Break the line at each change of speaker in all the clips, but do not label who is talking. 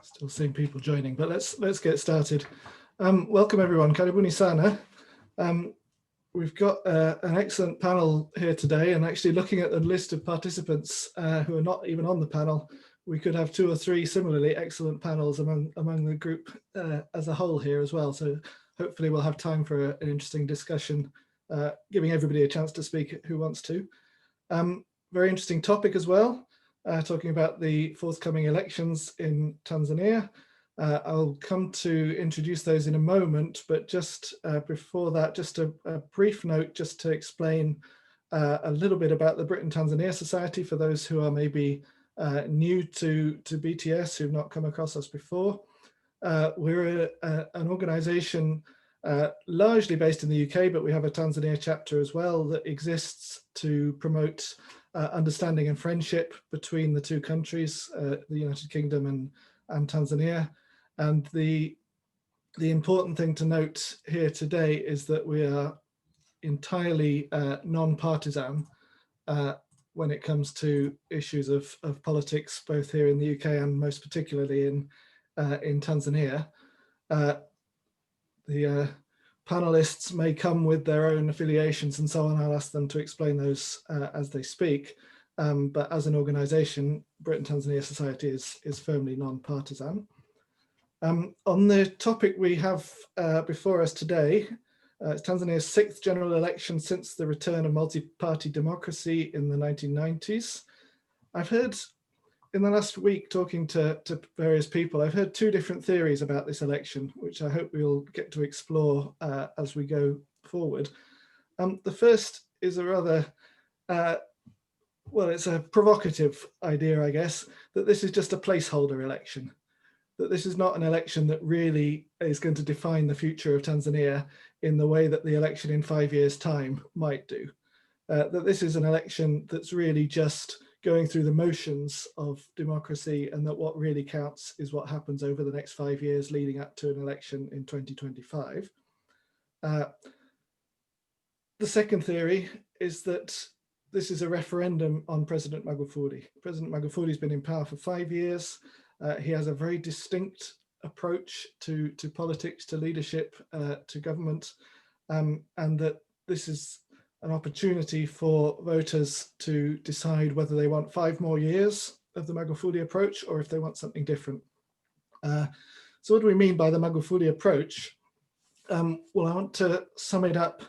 Still seeing people joining, but let's get started. Welcome everyone, karibuni sana. We've got an excellent panel here today, and actually looking at the list of participants who are not even on the panel, we could have 2 or 3 similarly excellent panels among the group as a whole here as well. So hopefully we'll have time for an interesting discussion, giving everybody a chance to speak who wants to. Very interesting topic as well. Talking about the forthcoming elections in Tanzania. I'll come to introduce those in a moment, but just before that, just a brief note just to explain a little bit about the Britain-Tanzania Society for those who are maybe new to BTS, who've not come across us before. We're an organization largely based in the UK, but we have a Tanzania chapter as well that exists to promote understanding and friendship between the 2 countries, the United Kingdom and Tanzania. And the important thing to note here today is that we are entirely non-partisan when it comes to issues of politics, both here in the UK and most particularly in Tanzania. The panelists may come with their own affiliations and so on. I'll ask them to explain those as they speak. But as an organization, Britain-Tanzania Society is firmly non-partisan. On the topic we have before us today, it's Tanzania's 6th general election since the return of multi-party democracy in the 1990s. I've heard in the last week, talking to various people, I've heard 2 different theories about this election, which I hope we'll get to explore as we go forward. The first is a rather, well, it's a provocative idea, I guess, that this is just a placeholder election, that this is not an election that really is going to define the future of Tanzania in the way that the election in 5 years' time might do. That this is an election that's really just going through the motions of democracy, and that what really counts is what happens over the next 5 years leading up to an election in 2025. The second theory is that this is a referendum on President Magufuli. President Magufuli's been in power for 5 years. He has a very distinct approach to politics, to leadership, to government, and that this is an opportunity for voters to decide whether they want 5 more years of the Magufuli approach or if they want something different. So what do we mean by the Magufuli approach? Well, I want to sum it up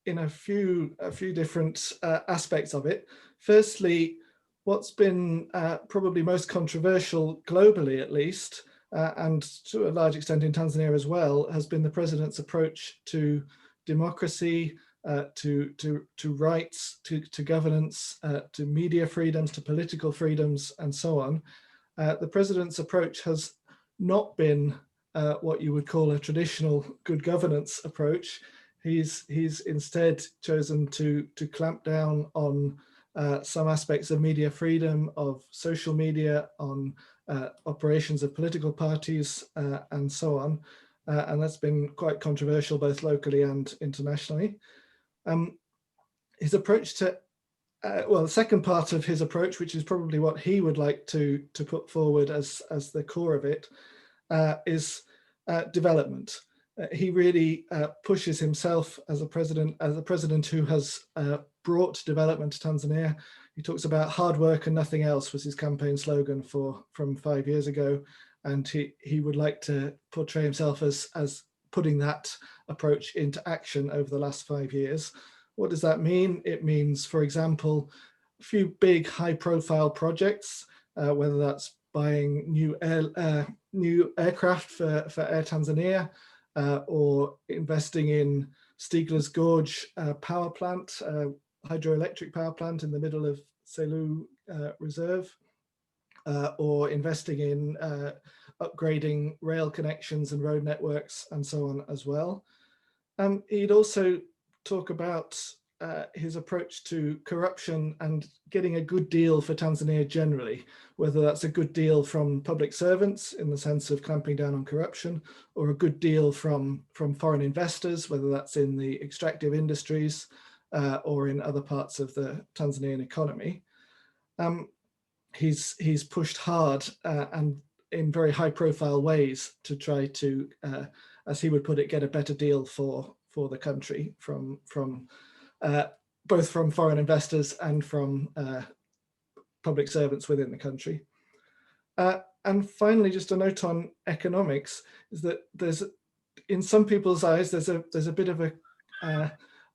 in a few different aspects of it. Firstly, what's been probably most controversial globally, at least, and to a large extent in Tanzania as well, has been the president's approach to democracy, to rights, to governance, to media freedoms, to political freedoms, and so on. The president's approach has not been what you would call a traditional good governance approach. He's instead chosen to clamp down on some aspects of media freedom, of social media, on operations of political parties, and so on. And that's been quite controversial both locally and internationally. His approach to, well, the second part of his approach, which is probably what he would like to put forward as the core of it, is development. He really pushes himself as a president who has brought development to Tanzania. He talks about hard work and nothing else was his campaign slogan from 5 years ago. And he would like to portray himself as putting that approach into action over the last 5 years. What does that mean? It means, for example, a few big high-profile projects, whether that's buying new aircraft for Air Tanzania, or investing in Stiegler's Gorge power plant, hydroelectric power plant in the middle of Selu Reserve, or investing in upgrading rail connections and road networks and so on as well. He'd also talk about his approach to corruption and getting a good deal for Tanzania generally, whether that's a good deal from public servants in the sense of clamping down on corruption, or a good deal from foreign investors, whether that's in the extractive industries or in other parts of the Tanzanian economy. He's pushed hard and in very high profile ways to try to, as he would put it, get a better deal for the country from both from foreign investors and from public servants within the country. And finally, just a note on economics is that there's, in some people's eyes, there's a bit of a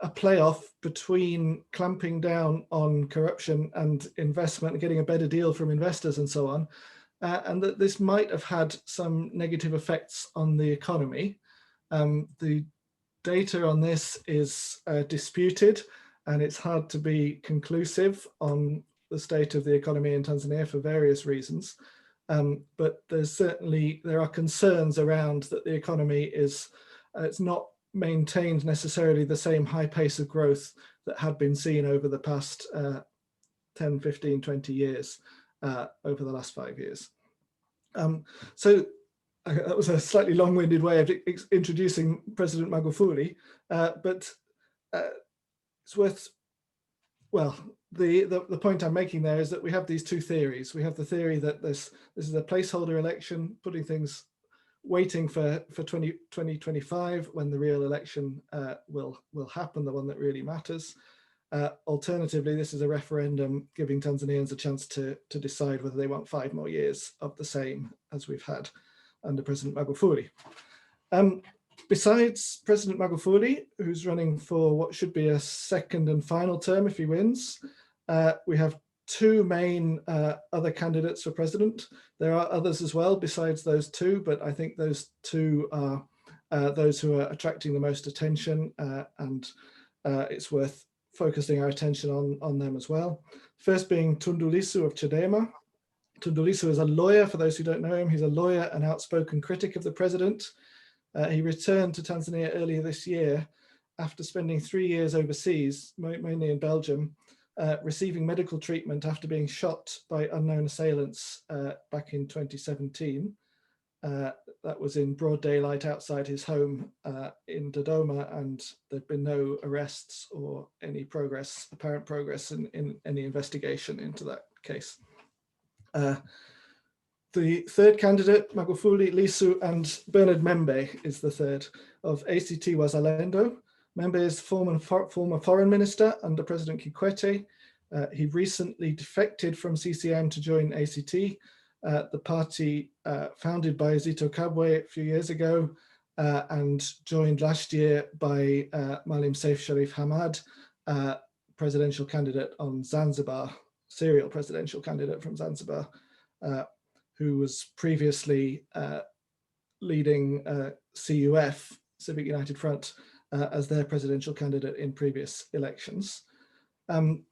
playoff between clamping down on corruption and investment and getting a better deal from investors and so on, and that this might have had some negative effects on the economy. The data on this is disputed, and it's hard to be conclusive on the state of the economy in Tanzania for various reasons. But there are concerns around that the economy is, it's not maintained necessarily the same high pace of growth that had been seen over the past 10, 15, 20 years, over the last 5 years. So that was a slightly long-winded way of introducing President Magufuli, but it's worth, well, the point I'm making there is that we have these two theories. We have the theory that this is a placeholder election, putting things, waiting for 2025 when the real election will happen, the one that really matters. Alternatively, this is a referendum giving Tanzanians a chance to decide whether they want 5 more years of the same as we've had under President Magufuli. Besides President Magufuli, who's running for what should be a second and final term if he wins, we have 2 main other candidates for president. There are others as well besides those 2, but I think those 2 are those who are attracting the most attention, and it's worth focusing our attention on them as well. First being Tundu Lisu of Chadema. Tundu Lisu is a lawyer, for those who don't know him. He's a lawyer and outspoken critic of the president. He returned to Tanzania earlier this year after spending 3 years overseas, mainly in Belgium, receiving medical treatment after being shot by unknown assailants back in 2017. That was in broad daylight outside his home in Dodoma, and there'd been no arrests or any progress, apparent progress in any investigation into that case. The third candidate, Magufuli, Lisu, and Bernard Membe is the third, of ACT Wazalendo. Membe is former foreign minister under President Kikwete. He recently defected from CCM to join ACT, the party founded by Zitto Kabwe a few years ago, and joined last year by Maalim Seif Sharif Hamad, presidential candidate on Zanzibar, serial presidential candidate from Zanzibar, who was previously leading CUF, Civic United Front, as their presidential candidate in previous elections.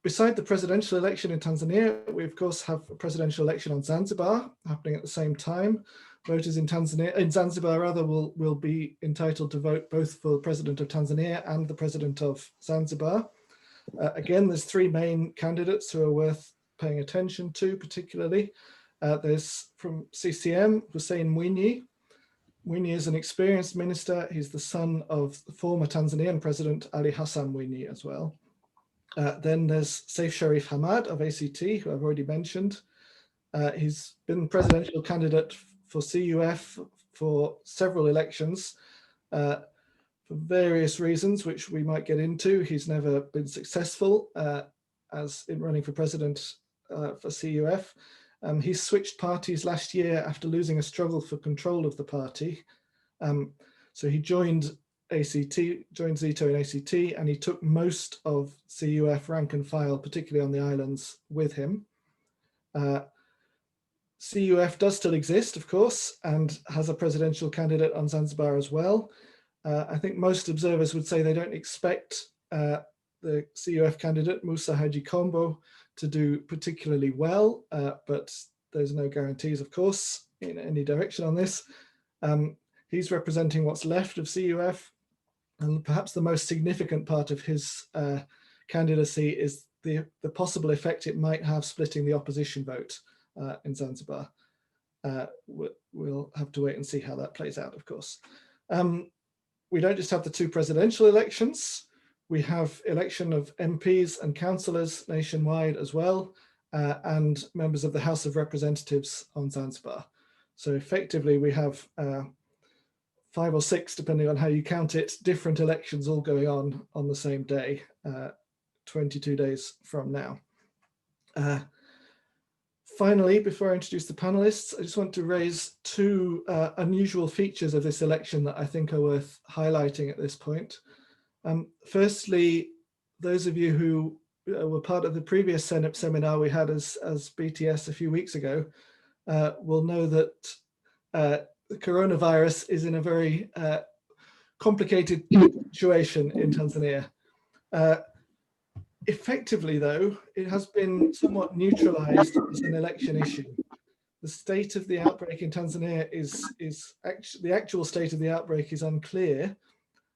Beside the presidential election in Tanzania, we of course have a presidential election on Zanzibar happening at the same time. Voters in Zanzibar will be entitled to vote both for the president of Tanzania and the president of Zanzibar. Again, there's 3 main candidates who are worth paying attention to particularly. There's from CCM, Hussein Mwinyi. Mwinyi is an experienced minister. He's the son of the former Tanzanian president, Ali Hassan Mwinyi as well. Then there's Seif Sharif Hamad of ACT, who I've already mentioned. He's been presidential candidate for CUF for several elections for various reasons, which we might get into. He's never been successful as in running for president for CUF. He switched parties last year after losing a struggle for control of the party. So he joined Zitto in ACT, and he took most of CUF rank and file, particularly on the islands, with him. CUF does still exist, of course, and has a presidential candidate on Zanzibar as well. I think most observers would say they don't expect the CUF candidate, Musa Haji Kombo, to do particularly well, but there's no guarantees, of course, in any direction on this. He's representing what's left of CUF, and perhaps the most significant part of his candidacy is the possible effect it might have splitting the opposition vote in Zanzibar. We'll have to wait and see how that plays out, of course. We don't just have the 2 presidential elections. We have election of MPs and councillors nationwide as well, and members of the House of Representatives on Zanzibar. So effectively, we have 5 or 6, depending on how you count it, different elections all going on the same day, 22 days from now. Finally, before I introduce the panelists, I just want to raise 2 unusual features of this election that I think are worth highlighting at this point. Firstly, those of you who were part of the previous Senate seminar we had as BTS a few weeks ago will know that the coronavirus is in a very complicated situation in Tanzania. Effectively, though, it has been somewhat neutralized as an election issue. The state of the outbreak in Tanzania the actual state of the outbreak is unclear,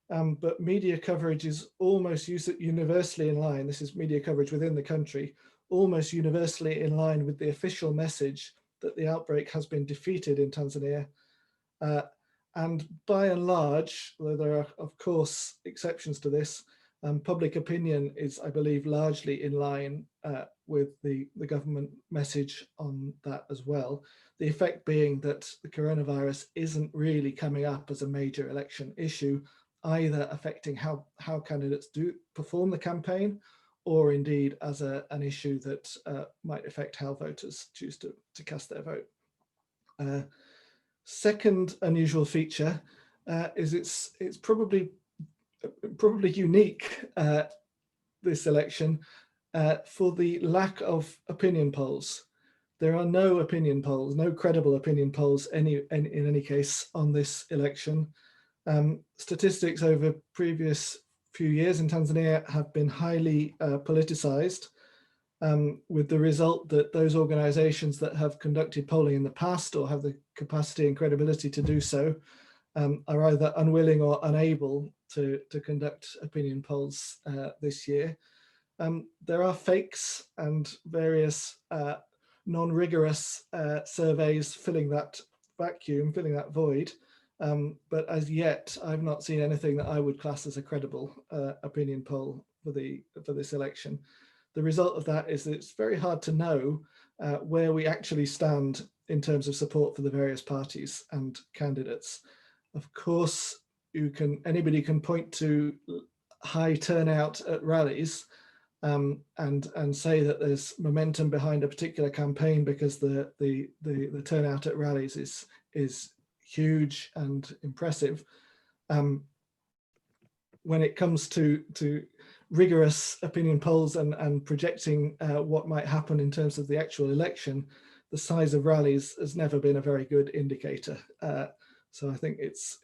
but media coverage is almost universally in line. This is media coverage within the country, almost universally in line with the official message that the outbreak has been defeated in Tanzania. And by and large, though there are of course exceptions to this, public opinion is, I believe, largely in line with the government message on that as well. The effect being that the coronavirus isn't really coming up as a major election issue, either affecting how candidates do perform the campaign, or indeed as an issue that might affect how voters choose to cast their vote. Second unusual feature is it's probably unique, this election, for the lack of opinion polls. There are no opinion polls, no credible opinion polls in any case on this election. Statistics over previous few years in Tanzania have been highly politicized, with the result that those organizations that have conducted polling in the past or have the capacity and credibility to do so are either unwilling or unable to conduct opinion polls this year. There are fakes and various non-rigorous surveys filling that vacuum, filling that void. But as yet, I've not seen anything that I would class as a credible opinion poll for this election. The result of that is that it's very hard to know where we actually stand in terms of support for the various parties and candidates. Of course, anybody can point to high turnout at rallies and say that there's momentum behind a particular campaign because the turnout at rallies is huge and impressive. When it comes to rigorous opinion polls and projecting what might happen in terms of the actual election, the size of rallies has never been a very good indicator. So I think it's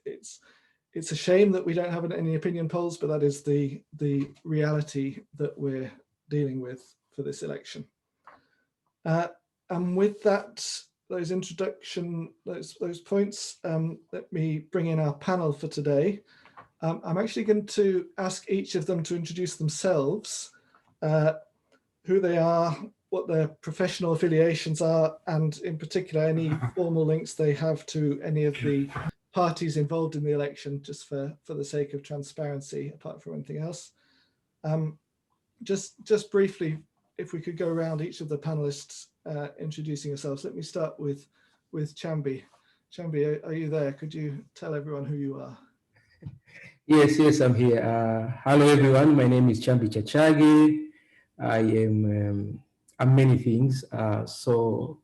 a shame that we don't have any opinion polls, but that is the reality that we're dealing with for this election. And with those points, let me bring in our panel for today. I'm actually going to ask each of them to introduce themselves, who they are, what their professional affiliations are, and in particular, any formal links they have to any of the parties involved in the election, just for the sake of transparency, apart from anything else. Just briefly, if we could go around each of the panelists introducing yourselves. Let me start with Chambi. Chambi, are you there? Could you tell everyone who you are?
Yes, I'm here. Hello, everyone. My name is Chambi Chachage. I am many things. So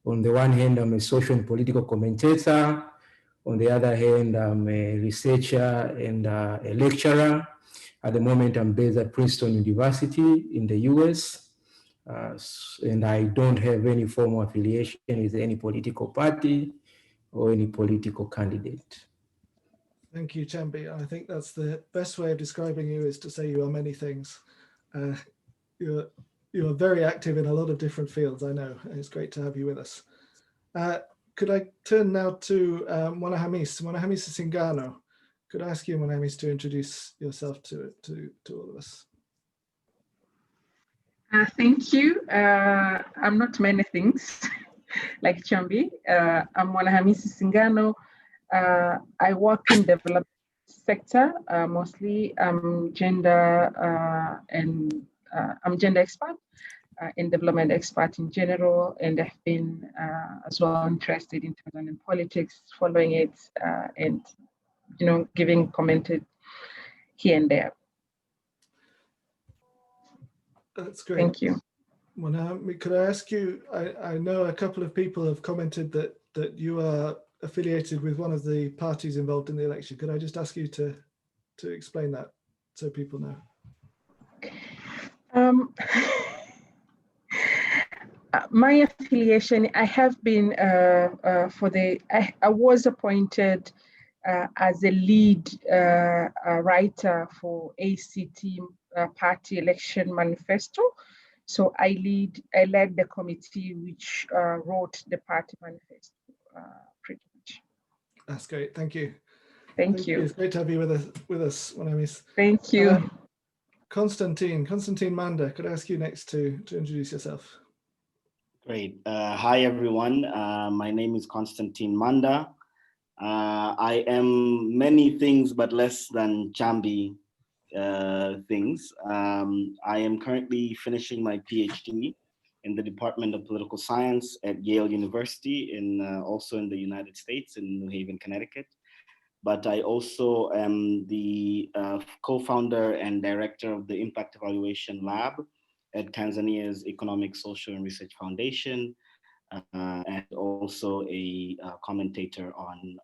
on the one hand, I'm a social and political commentator. On the other hand, I'm a researcher and a lecturer. At the moment, I'm based at Princeton University in the US. And I don't have any formal affiliation with any political party or any political candidate.
Thank you, Chambi. I think that's the best way of describing you, is to say you are many things. You are very active in a lot of different fields, I know, and it's great to have you with us. Could I turn now to Mwanahamisi Singano? Could I ask you, Mwanahamisi, to introduce yourself to all of us?
Thank you. I'm not many things like Chambi. I'm Mwanahamisi Singano. I work in the development sector, mostly. I'm gender expert. and development expert in general, and I've been as well interested in Tanzanian politics, following it, and giving commented here and there.
That's great.
Thank you.
Well, now, could I ask you, I know a couple of people have commented that you are affiliated with one of the parties involved in the election. Could I just ask you to explain that so people know?
My affiliation, I have been I was appointed as a lead writer for ACT party election manifesto. So I led the committee which wrote the party manifesto, pretty much.
That's great. Thank you.
Thank you.
It's great to have you with us, Mwanahamisi.
Thank you.
Constantine Manda, could I ask you next to introduce yourself?
Great. Hi, everyone. My name is Constantine Manda. I am many things, but less than Chambi things. I am currently finishing my PhD in the Department of Political Science at Yale University, also in the United States, in New Haven, Connecticut. But I also am the co-founder and director of the Impact Evaluation Lab at Tanzania's Economic, Social, and Research Foundation, and also a commentator on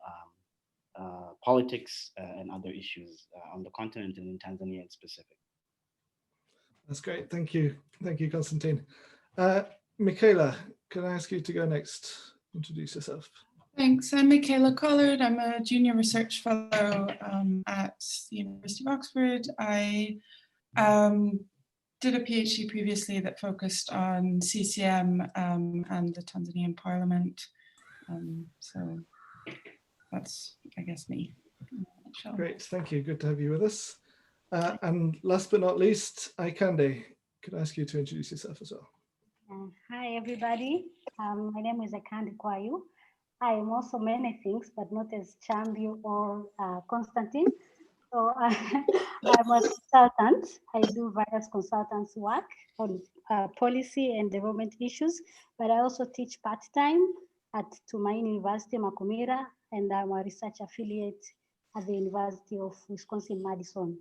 politics and other issues on the continent and in Tanzania in specific.
That's great. Thank you. Thank you, Constantine. Michaela, can I ask you to go next? Introduce yourself.
Thanks. I'm Michaela Collord. I'm a junior research fellow at the University of Oxford. I did a PhD previously that focused on CCM and the Tanzanian parliament. So that's, I guess, me.
Great, thank you. Good to have you with us. And last but not least, Aikande, could I ask you to introduce yourself as well?
Hi, everybody. My name is Aikande Kwayu. I am also many things, but not as Chambi or Constantine. So I'm a consultant. I do various consultants work on policy and development issues, but I also teach part-time at Tumaini University, Makumira, and I'm a research affiliate at the University of Wisconsin-Madison.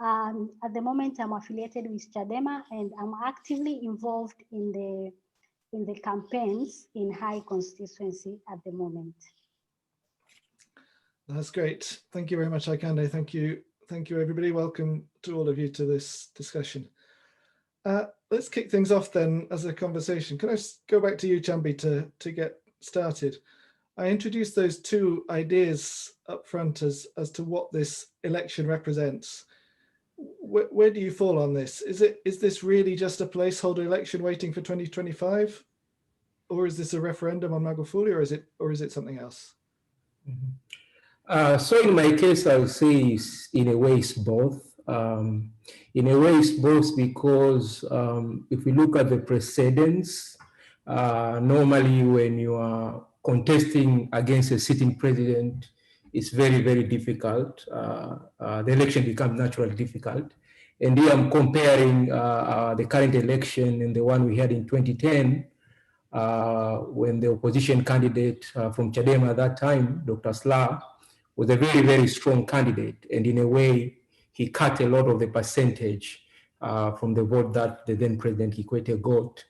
At the moment, I'm affiliated with Chadema, and I'm actively involved in the campaigns in high constituency at the moment.
That's great. Thank you very much, Aikande. Thank you, everybody. Welcome to all of you to this discussion. Let's kick things off then as a conversation. Can I go back to you, Chambi, to get started? I introduced those two ideas up front as to what this election represents. Where do you fall on this? Is this really just a placeholder election waiting for 2025? Or is this a referendum on Magufuli, or is it something else?
Mm-hmm. So in my case, I would say in a way it's both. In a way it's both because if we look at the precedents, normally when you are contesting against a sitting president, it's very, very difficult. The election becomes naturally difficult. And here I'm comparing the current election and the one we had in 2010, when the opposition candidate from Chadema at that time, Dr. Slaa, was a very, very strong candidate. And in a way, he cut a lot of the percentage from the vote that the then President Kikwete got.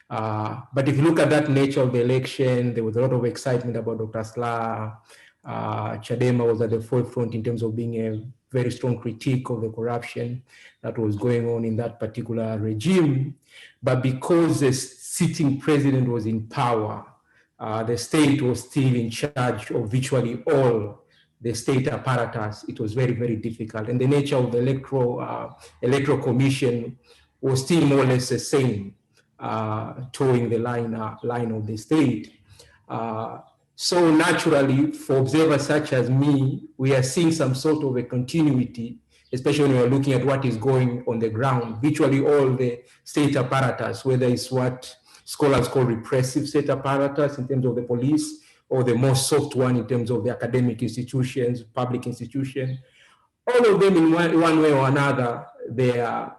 But if you look at that nature of the election, there was a lot of excitement about Dr. Slaa. Chadema was at the forefront in terms of being a very strong critique of the corruption that was going on in that particular regime. But because the sitting president was in power, the state was still in charge of virtually all the state apparatus. It was very, very difficult. And the nature of the electoral commission was still more or less the same, towing the line of the state. So naturally, for observers such as me, we are seeing some sort of a continuity, especially when we are looking at what is going on the ground. Virtually all the state apparatus, whether it's what scholars call repressive state apparatus in terms of the police, or the more soft one in terms of the academic institutions, public institutions, all of them in one way or another, they are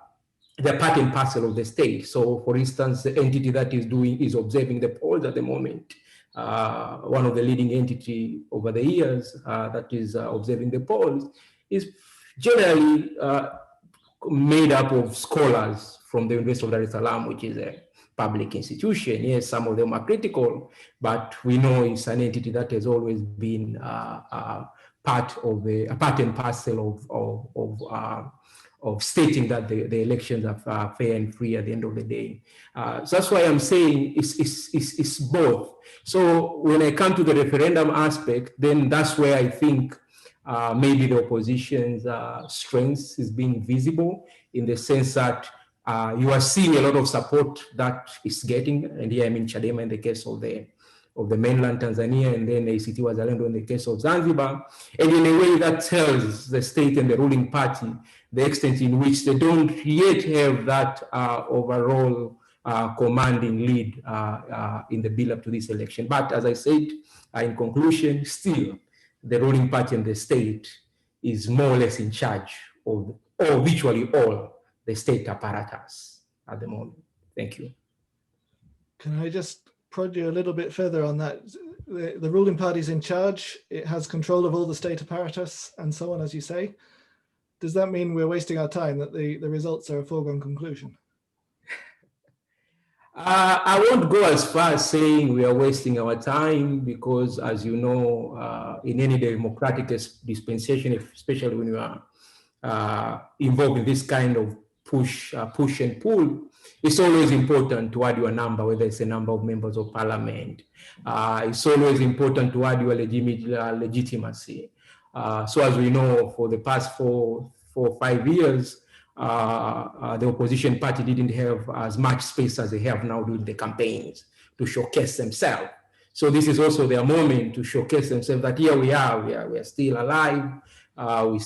they're part and parcel of the state. So for instance, the entity that is observing the polls at the moment, one of the leading entity over the years that is observing the polls is generally made up of scholars from the University of Dar es Salaam, which is a public institution. Yes, some of them are critical, but we know it's an entity that has always been part and parcel of stating that the elections are fair and free at the end of the day. So that's why I'm saying it's both. So when I come to the referendum aspect, then that's where I think maybe the opposition's strength is being visible, in the sense that you are seeing a lot of support that is getting, and here I mean Chadema in the case of the mainland Tanzania, and then ACT Wazalendo in the case of Zanzibar, and in a way that tells the state and the ruling party the extent in which they don't yet have that overall commanding lead in the build up to this election. But as I said, in conclusion, still the ruling party and the state is more or less in charge of, or virtually all, the state apparatus at the moment. Thank you.
Can I just prod you a little bit further on that? The ruling party is in charge. It has control of all the state apparatus and so on, as you say. Does that mean we're wasting our time, that the results are a foregone conclusion?
I won't go as far as saying we are wasting our time, because as you know, in any democratic dispensation, especially when you are involved in this kind of push and pull, it's always important to add your number, whether it's a number of members of parliament. It's always important to add your legitimacy. So as we know, for the past four or 5 years, the opposition party didn't have as much space as they have now during the campaigns to showcase themselves. So this is also their moment to showcase themselves that here we are still alive, we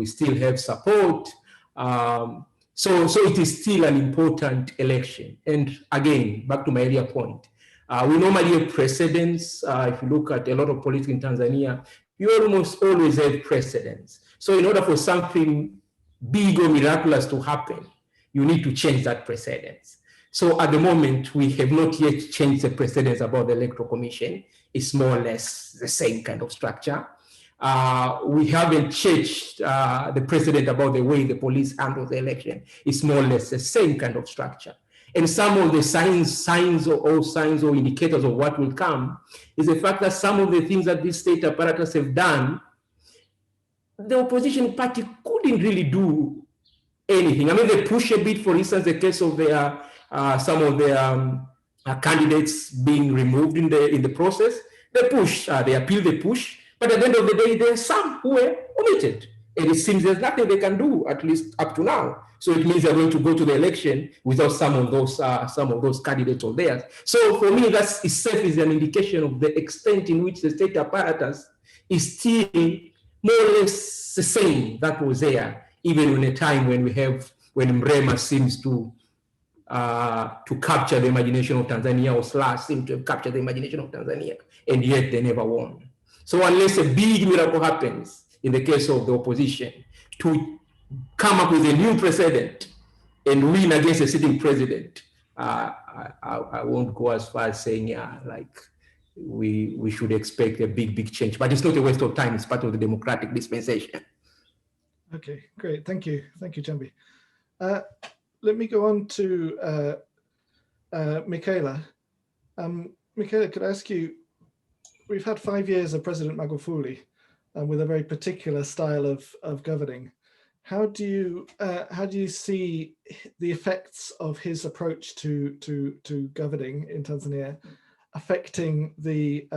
still have support. So it is still an important election. And again, back to my earlier point, we normally have precedents. If you look at a lot of politics in Tanzania, you almost always have precedents. So in order for something big or miraculous to happen, you need to change that precedence. So at the moment, we have not yet changed the precedence about the Electoral Commission. It's more or less the same kind of structure. We haven't changed the precedent about the way the police handle the election. It's more or less the same kind of structure. And some of the signs or indicators of what will come is the fact that some of the things that these state apparatus have done, the opposition party couldn't really do anything. I mean, they push a bit, for instance, the case of their some of their candidates being removed in the process. They push, they appeal, they push, but at the end of the day, there are some who were omitted. And it seems there's nothing they can do, at least up to now. So it means they're going to go to the election without some of those candidates of theirs. So for me, that itself is an indication of the extent in which the state apparatus is still more or less the same that was there, even in a time when Mrema seems to capture the imagination of Tanzania, or Slash seem to have captured the imagination of Tanzania, and yet they never won. So unless a big miracle happens in the case of the opposition to come up with a new precedent and win against a sitting president, I won't go as far as saying, we should expect a big change. But it's not a waste of time. It's part of the democratic dispensation.
Okay, great. Thank you. Thank you, Chambi. Let me go on to Michaela. Michaela, could I ask you, we've had 5 years of President Magufuli with a very particular style of governing. How do you see the effects of his approach to governing in Tanzania affecting the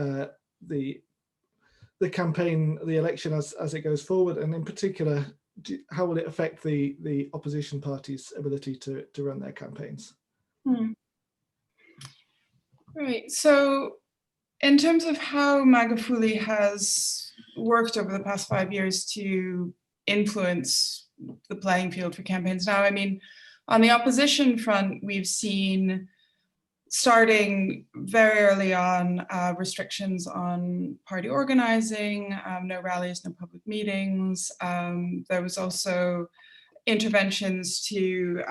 campaign, the election as it goes forward, and in particular, how will it affect the opposition party's ability to run their campaigns?
Right. So, in terms of how Magufuli has worked over the past 5 years to influence the playing field for campaigns now, I mean, on the opposition front, we've seen, starting very early on, restrictions on party organizing, no rallies, no public meetings. There was also interventions to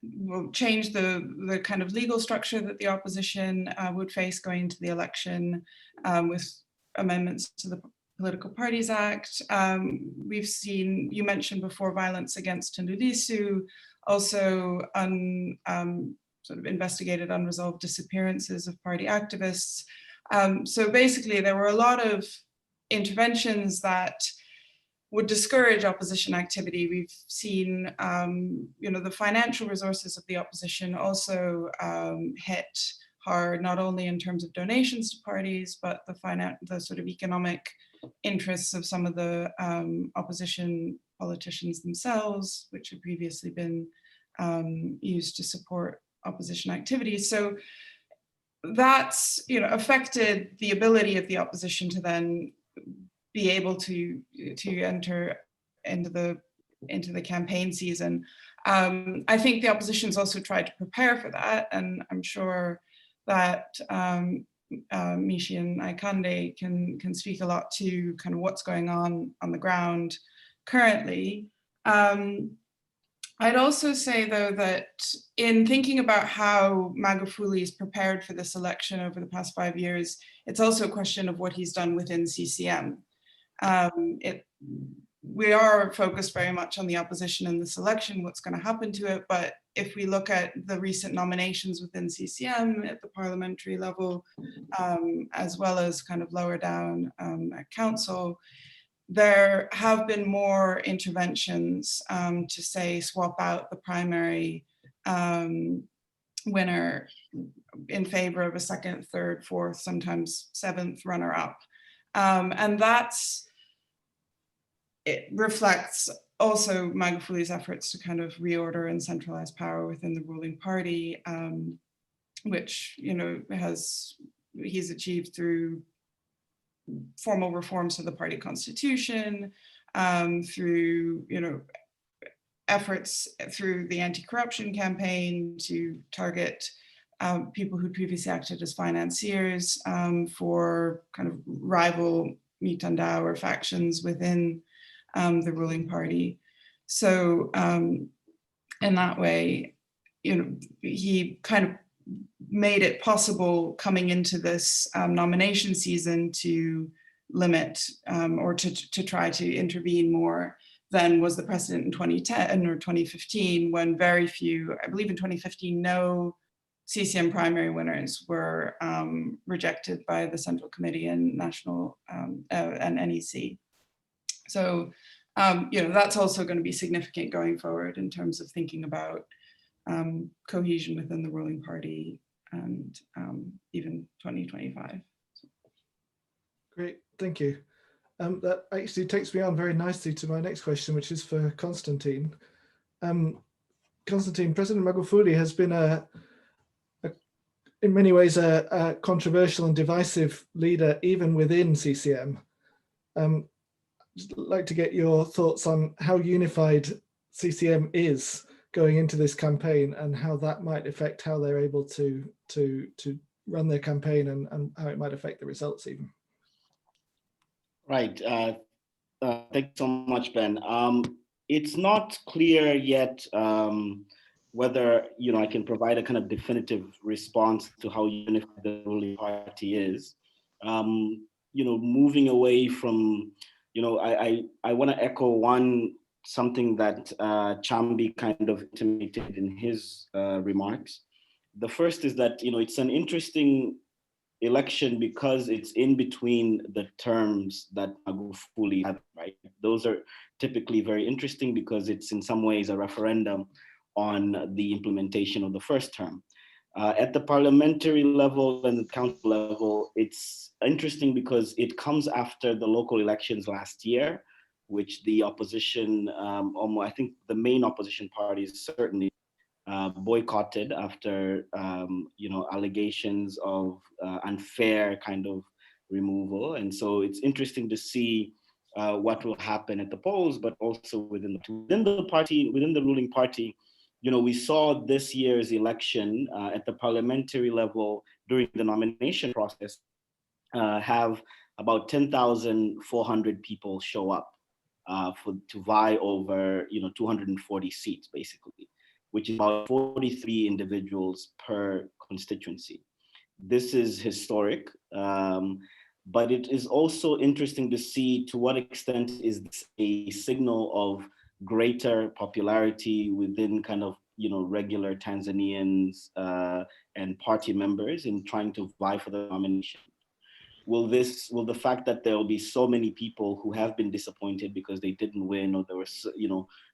will change the kind of legal structure that the opposition would face going into the election with amendments to the Political Parties Act. We've seen, you mentioned before, violence against Tundu Lisu, also sort of investigated unresolved disappearances of party activists. So basically there were a lot of interventions that would discourage opposition activity. We've seen, the financial resources of the opposition also hit hard, not only in terms of donations to parties, but the sort of economic interests of some of the opposition politicians themselves, which had previously been used to support opposition activities. So that's affected the ability of the opposition to then be able to enter into the campaign season. I think the opposition's also tried to prepare for that, and I'm sure that Mishi and Aikande can speak a lot to kind of what's going on the ground currently. I'd also say, though, that in thinking about how Magufuli is prepared for this election over the past 5 years, it's also a question of what he's done within CCM. We are focused very much on the opposition in this election, what's going to happen to it. But if we look at the recent nominations within CCM at the parliamentary level, as well as kind of lower down at council, there have been more interventions to say swap out the primary winner in favor of a second, third, fourth, sometimes seventh runner-up. And it reflects also Magufuli's efforts to kind of reorder and centralize power within the ruling party, which he's achieved through formal reforms to the party constitution, through efforts through the anti-corruption campaign to target people who previously acted as financiers for kind of rival mitandao or factions within the ruling party. So in that way, he kind of made it possible coming into this nomination season to limit or to try to intervene more than was the precedent in 2010 or 2015, when very few, I believe in 2015, no CCM primary winners were rejected by the Central Committee and National and NEC. So, that's also going to be significant going forward in terms of thinking about cohesion within the ruling party and even 2025.
Great, thank you. That actually takes me on very nicely to my next question, which is for Constantine. Constantine, President Magufuli has been in many ways a controversial and divisive leader even within CCM. I'd like to get your thoughts on how unified CCM is going into this campaign and how that might affect how they're able to run their campaign and how it might affect the results even.
Right. Thanks so much, Ben. It's not clear yet whether I can provide a kind of definitive response to how unified the ruling party is. Moving away from, I want to echo something that Chambi kind of intimated in his remarks. The first is that it's an interesting election because it's in between the terms that Magufuli had, right? Those are typically very interesting because it's in some ways a referendum on the implementation of the first term. At the parliamentary level and the council level, it's interesting because it comes after the local elections last year, which the opposition, I think the main opposition parties certainly boycotted after allegations of unfair kind of removal. And so it's interesting to see what will happen at the polls, but also within the party, within the ruling party. We saw this year's election at the parliamentary level during the nomination process have about 10,400 people show up to vie over 240 seats basically, which is about 43 individuals per constituency. This is historic, but it is also interesting to see to what extent is this a signal of greater popularity within kind of regular Tanzanians and party members in trying to vie for the nomination. Will the fact that there will be so many people who have been disappointed because they didn't win, or there were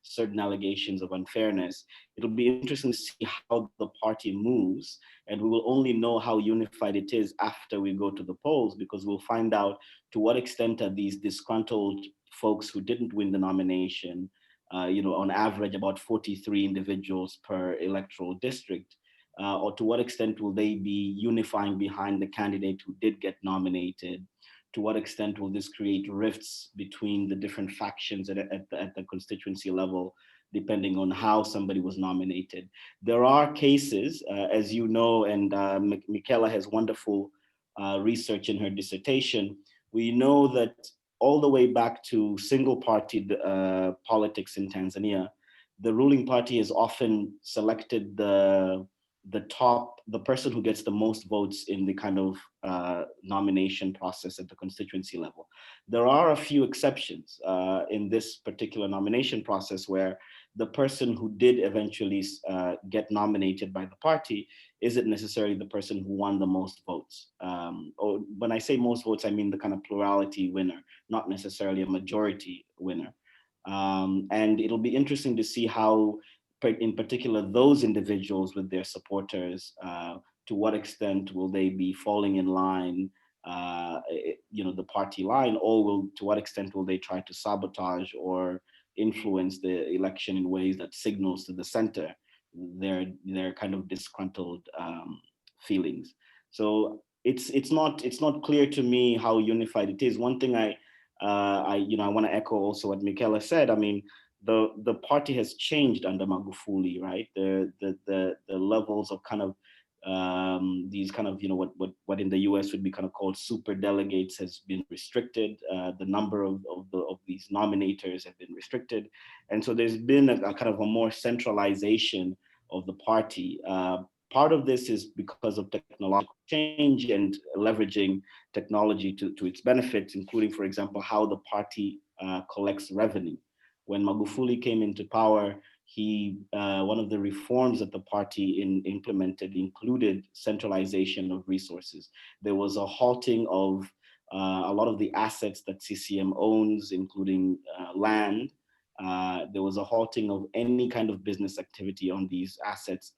certain allegations of unfairness, it'll be interesting to see how the party moves, and we will only know how unified it is after we go to the polls, because we'll find out to what extent are these disgruntled folks who didn't win the nomination, on average about 43 individuals per electoral district. Or to what extent will they be unifying behind the candidate who did get nominated? To what extent will this create rifts between the different factions at the constituency level, depending on how somebody was nominated? There are cases, as you know, and Michaela has wonderful research in her dissertation. We know that all the way back to single party politics in Tanzania, the ruling party has often selected the person who gets the most votes in the kind of nomination process at the constituency level. There are a few exceptions in this particular nomination process where the person who did eventually get nominated by the party isn't necessarily the person who won the most votes. Or when I say most votes, I mean the kind of plurality winner, not necessarily a majority winner. And it'll be interesting to see how, in particular, those individuals with their supporters, to what extent will they be falling in line, the party line, or to what extent will they try to sabotage or influence the election in ways that signals to the center their kind of disgruntled feelings. So it's not clear to me how unified it is. One thing I want to echo also what Michaela said. I mean, the party has changed under Magufuli, right? The levels of kind of these kind of what in the US would be kind of called super delegates has been restricted. The number of these nominators have been restricted, and so there's been a kind of a more centralization of the party. Part of this is because of technological change and leveraging technology to its benefits, including, for example, how the party collects revenue. When Magufuli came into power, one of the reforms that the party implemented included centralization of resources. There was a halting of a lot of the assets that CCM owns, including land. There was a halting of any kind of business activity on these assets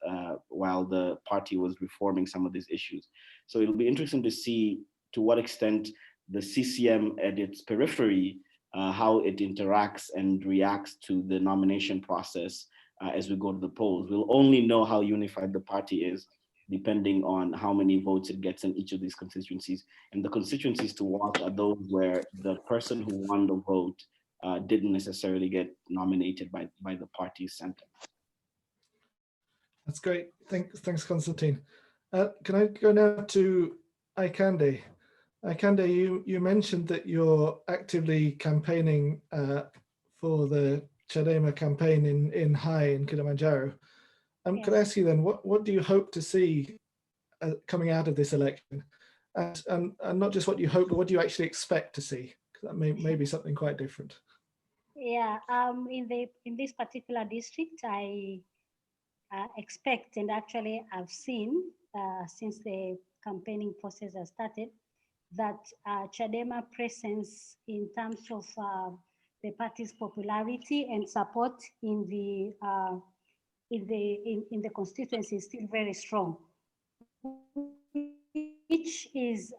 while the party was reforming some of these issues. So it'll be interesting to see to what extent the CCM at its periphery, how it interacts and reacts to the nomination process as we go to the polls. We'll only know how unified the party is depending on how many votes it gets in each of these constituencies. And the constituencies to watch are those where the person who won the vote didn't necessarily get nominated by the party's center.
That's great. Thanks, Constantine. Can I go now to Aikande? Aikande, you mentioned that you're actively campaigning for the Chadema campaign in Hai in Kilimanjaro.
Yes.
Could I ask you then, what do you hope to see coming out of this election? And not just what you hope, but what do you actually expect to see? Because that may be something quite different.
Yeah, in this particular district, I expect, and actually I've seen since the campaigning process has started, that Chadema presence in terms of the party's popularity and support in the constituency is still very strong, which is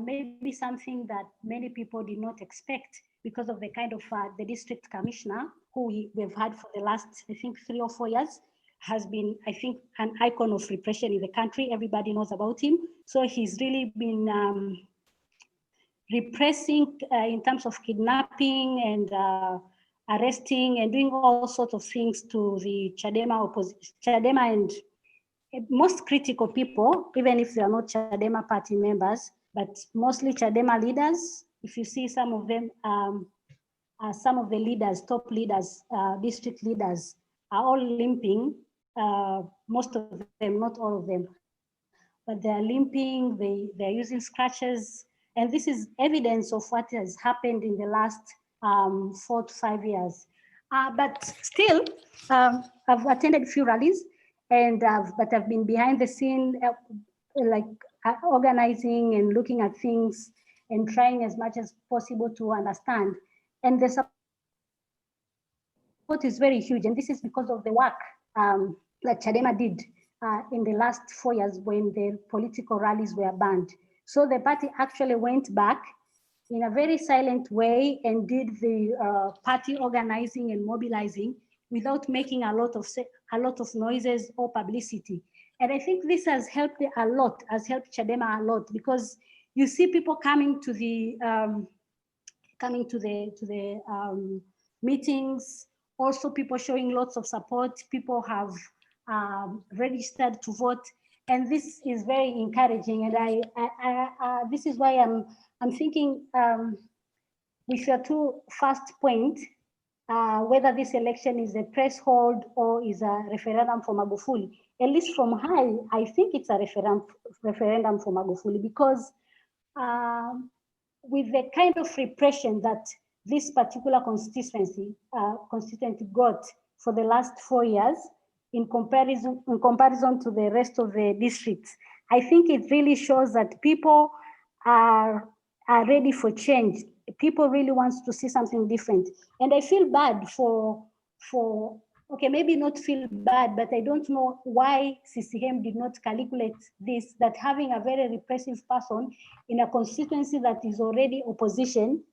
maybe something that many people did not expect because of the kind of the district commissioner who we've had for the last, I think, 3 or 4 years, has been, I think, an icon of repression in the country. Everybody knows about him. So he's really been repressing in terms of kidnapping and arresting and doing all sorts of things to the Chadema and most critical people, even if they are not Chadema party members, but mostly Chadema leaders. If you see some of them some of the leaders, top leaders, district leaders, are all limping. Most of them, not all of them, but they're limping, they're using scratches. And this is evidence of what has happened in the last 4 to 5 years. But still, I've attended a few rallies, and but I've been behind the scene, organizing and looking at things and trying as much as possible to understand. And the support is very huge, and this is because of the work that Chadema did in the last 4 years when the political rallies were banned. So the party actually went back in a very silent way and did the party organizing and mobilizing without making a lot of noises or publicity. And I think this has helped a lot, has helped Chadema a lot, because you see people coming to the meetings, also people showing lots of support. People have registered to vote, and this is very encouraging. And this is why I'm thinking with your two first point, whether this election is a threshold or is a referendum for Magufuli. At least from high, I think it's a referendum for Magufuli, because with the kind of repression that this particular constituency got for the last 4 years, in comparison to the rest of the districts, I think it really shows that people are ready for change. People really want to see something different. And I feel bad for okay, maybe not feel bad, but I don't know why CCM did not calculate this, that having a very repressive person in a constituency that is already opposition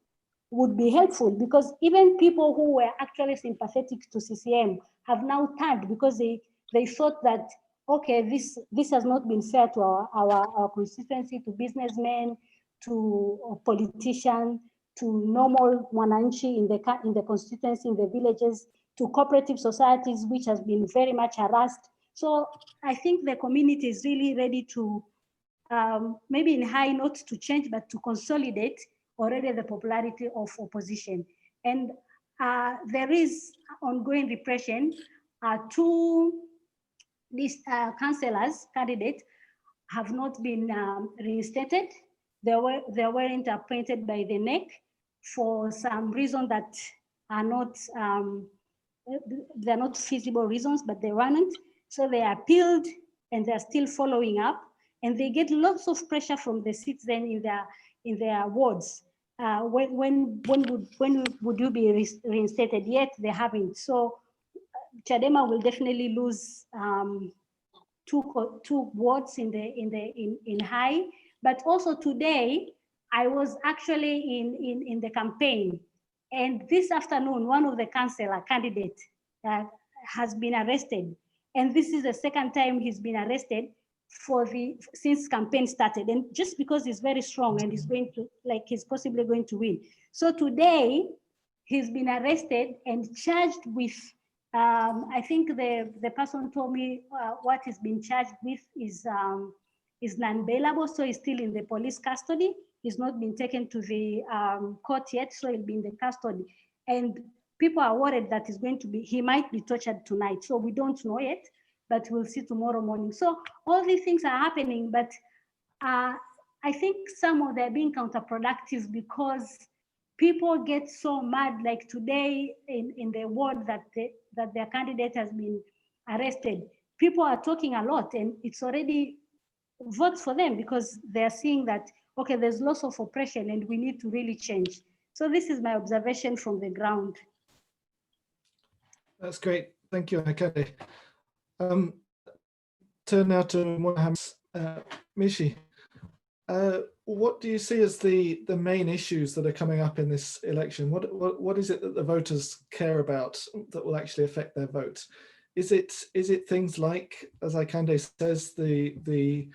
would be helpful, because even people who were actually sympathetic to CCM have now turned, because they thought that, okay, this has not been fair to our constituency, to businessmen, to politicians, to normal Mwananchi in the constituency, in the villages, to cooperative societies, which has been very much harassed. So I think the community is really ready to, maybe in high, not to change, but to consolidate already the popularity of opposition. And there is ongoing repression. These councillors, candidates, have not been reinstated. They weren't appointed by the NEC for some reason that are not, they're not feasible reasons, but they weren't. So they appealed, and they're still following up, and they get lots of pressure from the citizens in their wards. When would you be reinstated? Yet they haven't. So Chadema will definitely lose two wards in high. But also today, I was actually in the campaign, and this afternoon, one of the councillor candidates has been arrested, and this is the second time he's been arrested since campaign started, and just because he's very strong and he's possibly going to win. So today, he's been arrested and charged with, I think the person told me what he's been charged with is non-bailable, so he's still in the police custody. He's not been taken to the court yet, so he'll be in the custody. And people are worried that he might be tortured tonight, so we don't know yet, but we'll see tomorrow morning. So all these things are happening, but I think some of them are being counterproductive, because people get so mad, like today in the ward that their candidate has been arrested. People are talking a lot, and it's already votes for them, because they're seeing that, okay, there's lots of oppression and we need to really change. So this is my observation from the ground.
That's great. Thank you, Aikande. Turn now to Mwanahamisi. What do you see as the main issues that are coming up in this election? What is it that the voters care about that will actually affect their vote? Is it things like, as Aikande says, the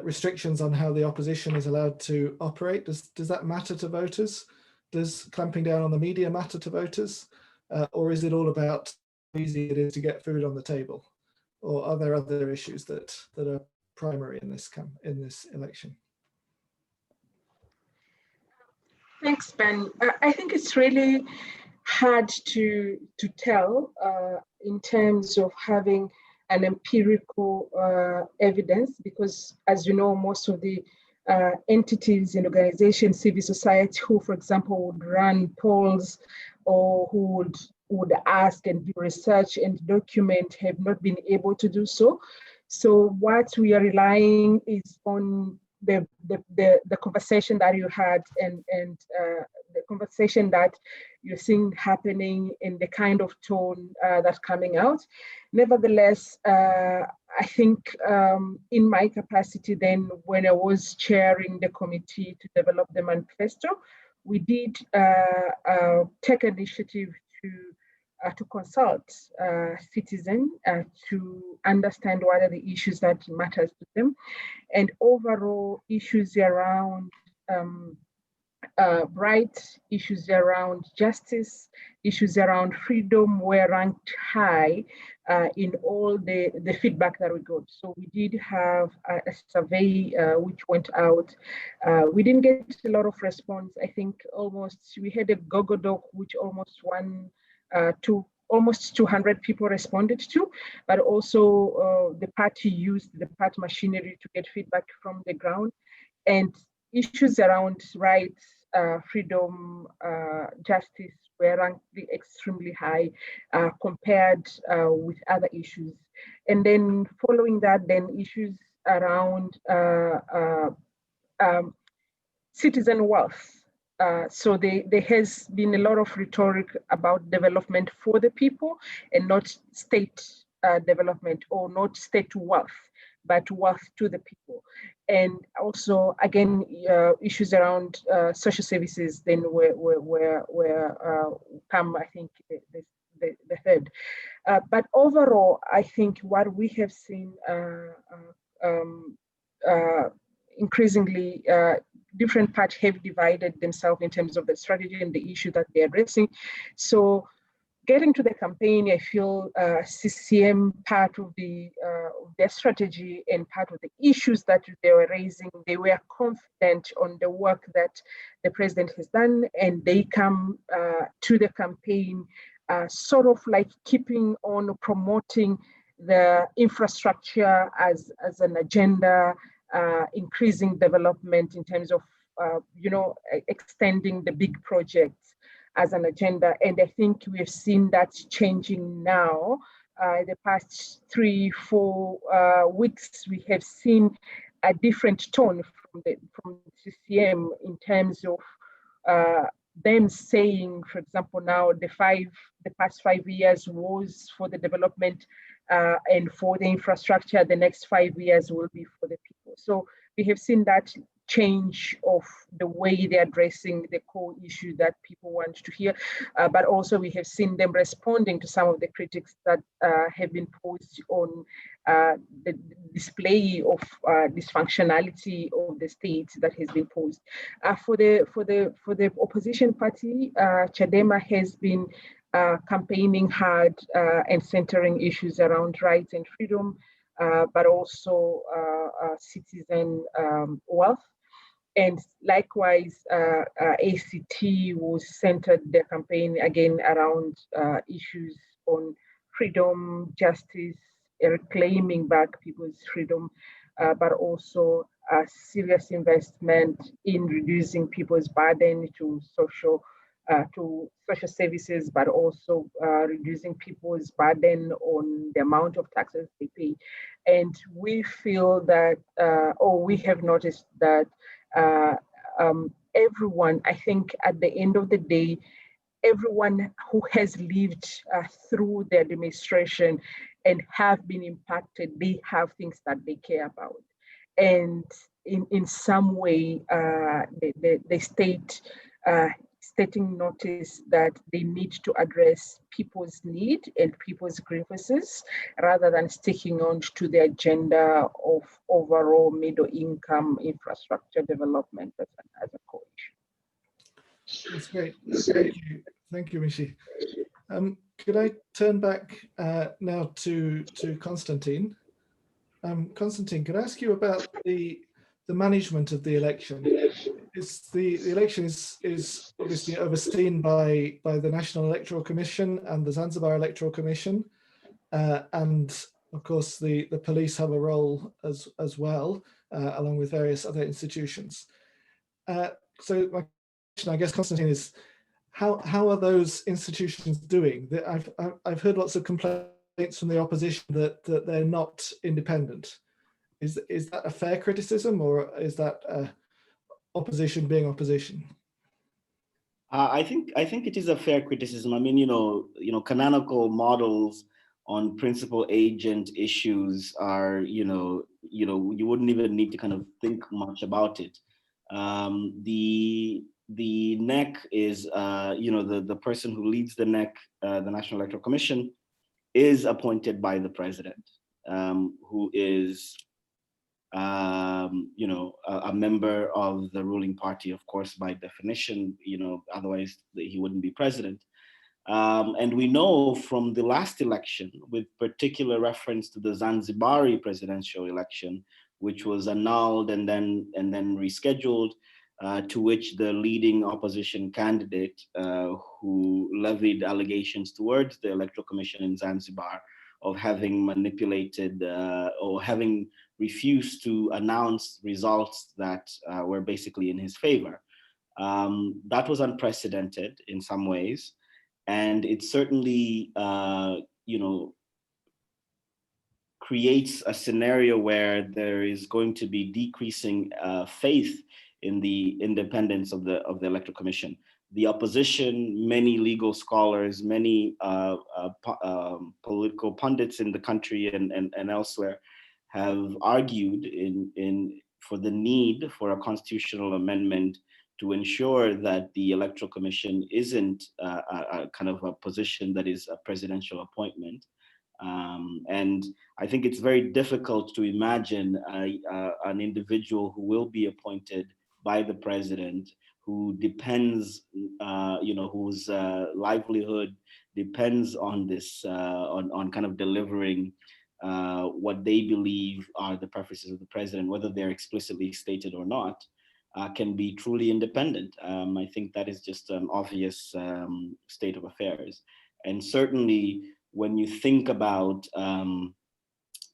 restrictions on how the opposition is allowed to operate? Does that matter to voters? Does clamping down on the media matter to voters? Or is it all about how easy it is to get food on the table? Or are there other issues that are primary in this election?
Thanks, Ben. I think it's really hard to tell in terms of having an empirical evidence, because as you know, most of the entities and organizations, civil society, who, for example, would run polls or who would ask and do research and document have not been able to do so. So what we are relying is on the conversation that you had and the conversation that you're seeing happening in the kind of tone that's coming out. Nevertheless, I think in my capacity then, when I was chairing the committee to develop the manifesto, we did take initiative to consult citizens to understand what are the issues that matters to them, and overall issues around rights, issues around justice, issues around freedom were ranked high in all the feedback that we got. So we did have a survey which went out. We didn't get a lot of response. I think we had a Google Doc which almost almost 200 people responded to, but also the party used the party machinery to get feedback from the ground, and issues around rights, freedom, justice were ranked extremely high compared with other issues. And then following that, then issues around citizen wealth. So there has been a lot of rhetoric about development for the people and not state development, or not state wealth, but wealth to the people. And also, again, issues around social services then were come, I think, the third. But overall, I think what we have seen increasingly, different parties have divided themselves in terms of the strategy and the issue that they're addressing. So getting to the campaign, I feel CCM, part of their strategy and part of the issues that they were raising, they were confident on the work that the president has done, and they come to the campaign sort of like keeping on promoting the infrastructure as an agenda, increasing development in terms of, extending the big projects as an agenda. And I think we have seen that changing now. The past 3-4 weeks, we have seen a different tone from CCM in terms of them saying, for example, now the past 5 years was for the development and for the infrastructure, the next 5 years will be for the people. So we have seen that change of the way they're addressing the core issue that people want to hear, but also we have seen them responding to some of the critics that have been posed on the display of dysfunctionality of the state that has been posed. For the opposition party, Chadema has been campaigning hard and centering issues around rights and freedom, but also citizen wealth. And likewise, ACT was centered their campaign again around issues on freedom, justice, reclaiming back people's freedom, but also serious investment in reducing people's burden to social services, but also reducing people's burden on the amount of taxes they pay. And we feel that, or we have noticed that everyone, I think at the end of the day, everyone who has lived through the administration and have been impacted, they have things that they care about. And in some way, the state stating notice that they need to address people's need and people's grievances rather than sticking on to the agenda of overall middle income infrastructure development as a core issue.
That's great. Thank you, Mishi. Could I turn back now to Constantine? Constantine, could I ask you about the management of the election? the election is obviously overseen by the National Electoral Commission and the Zanzibar Electoral Commission, and of course the police have a role as well, along with various other institutions. So my question, I guess, Constantine, is how are those institutions doing? I've heard lots of complaints from the opposition that they're not independent. Is that a fair criticism, or is that opposition being opposition?
I think it is a fair criticism. I mean, canonical models on principal agent issues are, you wouldn't even need to kind of think much about it. The NEC is, the person who leads the NEC, the National Electoral Commission, is appointed by the president, who is, a member of the ruling party, of course, by definition, otherwise he wouldn't be president. And we know from the last election, with particular reference to the Zanzibari presidential election, which was annulled and then rescheduled, to which the leading opposition candidate, who levied allegations towards the Electoral Commission in Zanzibar of having manipulated or having refused to announce results that were basically in his favor. That was unprecedented in some ways. And it certainly, creates a scenario where there is going to be decreasing faith in the independence of the Electoral Commission. The opposition, many legal scholars, many political pundits in the country and elsewhere have argued for the need for a constitutional amendment to ensure that the Electoral Commission isn't a kind of a position that is a presidential appointment. And I think it's very difficult to imagine an individual who will be appointed by the president, who depends, whose livelihood depends on this, on kind of delivering what they believe are the preferences of the president, whether they're explicitly stated or not, can be truly independent. I think that is just an obvious state of affairs. And certainly when you think about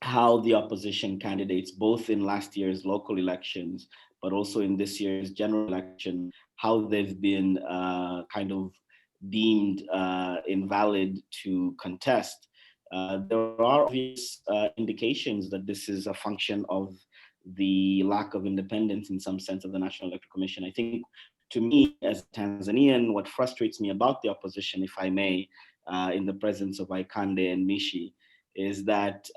how the opposition candidates, both in last year's local elections, but also in this year's general election, how they've been kind of deemed invalid to contest, there are obvious indications that this is a function of the lack of independence in some sense of the National Electoral Commission. I think, to me, as a Tanzanian, what frustrates me about the opposition, if I may, in the presence of Aikande and Mishi, is that,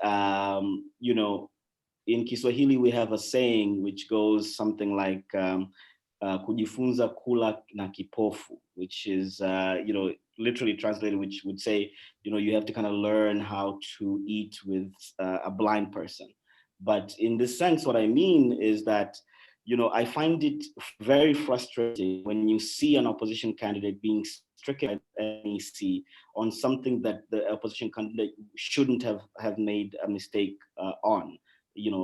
in Kiswahili, we have a saying which goes something like, kujifunza kula na kipofu, which is, literally translated, which would say, you have to kind of learn how to eat with a blind person. But in this sense, what I mean is that, I find it very frustrating when you see an opposition candidate being stricken at NEC on something that the opposition candidate shouldn't have made a mistake on.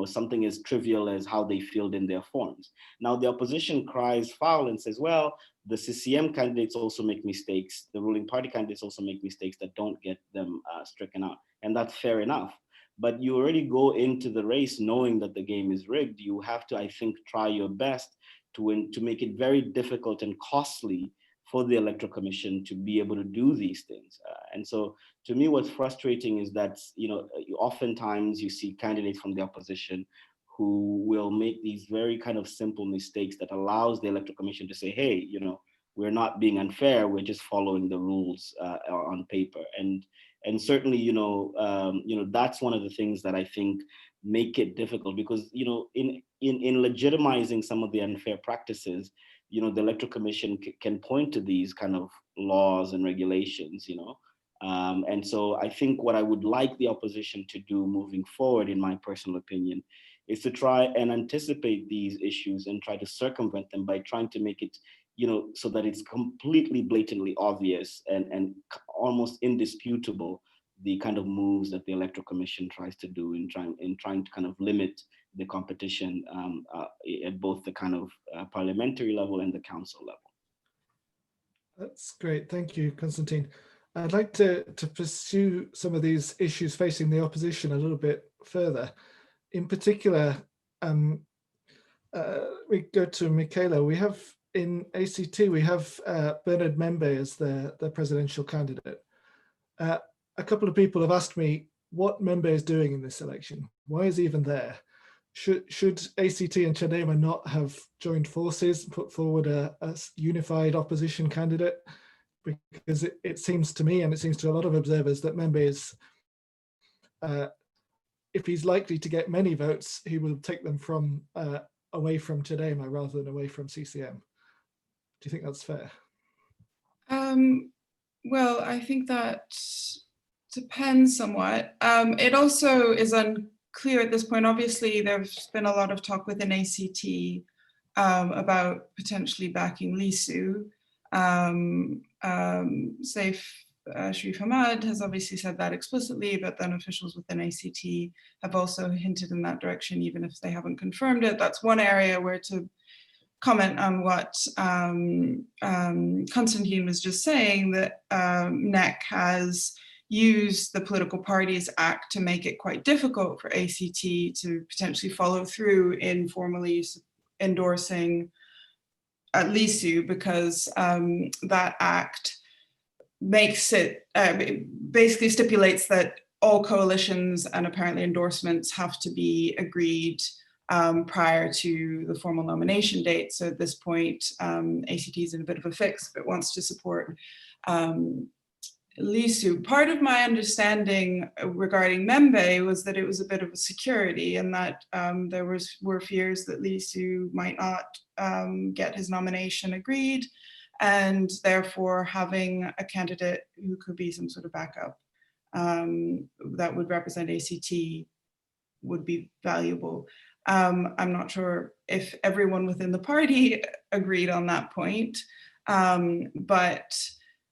Something as trivial as how they filled in their forms. Now the opposition cries foul and says, well, the CCM candidates also make mistakes. The ruling party candidates also make mistakes that don't get them stricken out. And that's fair enough. But you already go into the race knowing that the game is rigged. You have to, I think, try your best to make it very difficult and costly for the Electoral Commission to be able to do these things. And so to me, what's frustrating is that, oftentimes you see candidates from the opposition who will make these very kind of simple mistakes that allows the Electoral Commission to say, hey, we're not being unfair, we're just following the rules on paper. And certainly, that's one of the things that I think make it difficult, because, in legitimizing some of the unfair practices, the Electoral Commission can point to these kind of laws and regulations, and so I think what I would like the opposition to do moving forward, in my personal opinion, is to try and anticipate these issues and try to circumvent them by trying to make it, so that it's completely blatantly obvious and almost indisputable the kind of moves that the Electoral Commission tries to do in trying to kind of limit the competition at both the kind of parliamentary level and the council level.
That's great. Thank you, Constantine. I'd like to pursue some of these issues facing the opposition a little bit further. In particular, we go to Michaela. We have in ACT, we have Bernard Membe as the presidential candidate. A couple of people have asked me what Membe is doing in this election. Why is he even there? Should ACT and Chadema not have joined forces and put forward a unified opposition candidate? Because it seems to me, and it seems to a lot of observers, that Membe is, if he's likely to get many votes, he will take them from away from Chadema rather than away from CCM. Do you think that's fair?
Well, I think that depends somewhat. It also is unclear at this point. Obviously, there's been a lot of talk within ACT about potentially backing Lisu. Saif Sharif Hamad has obviously said that explicitly, but then officials within ACT have also hinted in that direction, even if they haven't confirmed it. That's one area where to comment on what Constantine was just saying, that NEC has used the Political Parties Act to make it quite difficult for ACT to potentially follow through in formally endorsing Lisu, because that act makes it, basically stipulates that all coalitions and apparently endorsements have to be agreed prior to the formal nomination date. So at this point, ACT is in a bit of a fix if it wants to support Lisu. Part of my understanding regarding Membe was that it was a bit of a security, and that there were fears that Lisu might not get his nomination agreed, and therefore having a candidate who could be some sort of backup that would represent ACT would be valuable. I'm not sure if everyone within the party agreed on that point, but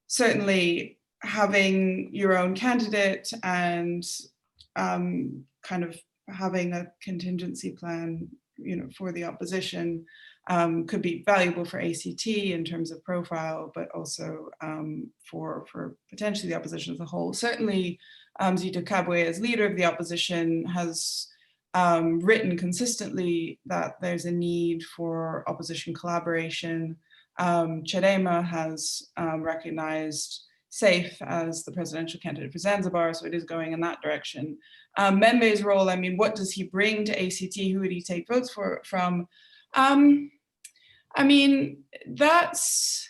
certainly having your own candidate and kind of having a contingency plan, for the opposition could be valuable for ACT in terms of profile, but also for potentially the opposition as a whole. Certainly, Zito Kabwe, as leader of the opposition, has written consistently that there's a need for opposition collaboration. Chadema has recognized Saif as the presidential candidate for Zanzibar, so it is going in that direction. Membe's role, I mean, what does he bring to ACT? Who would he take votes from? I mean, that's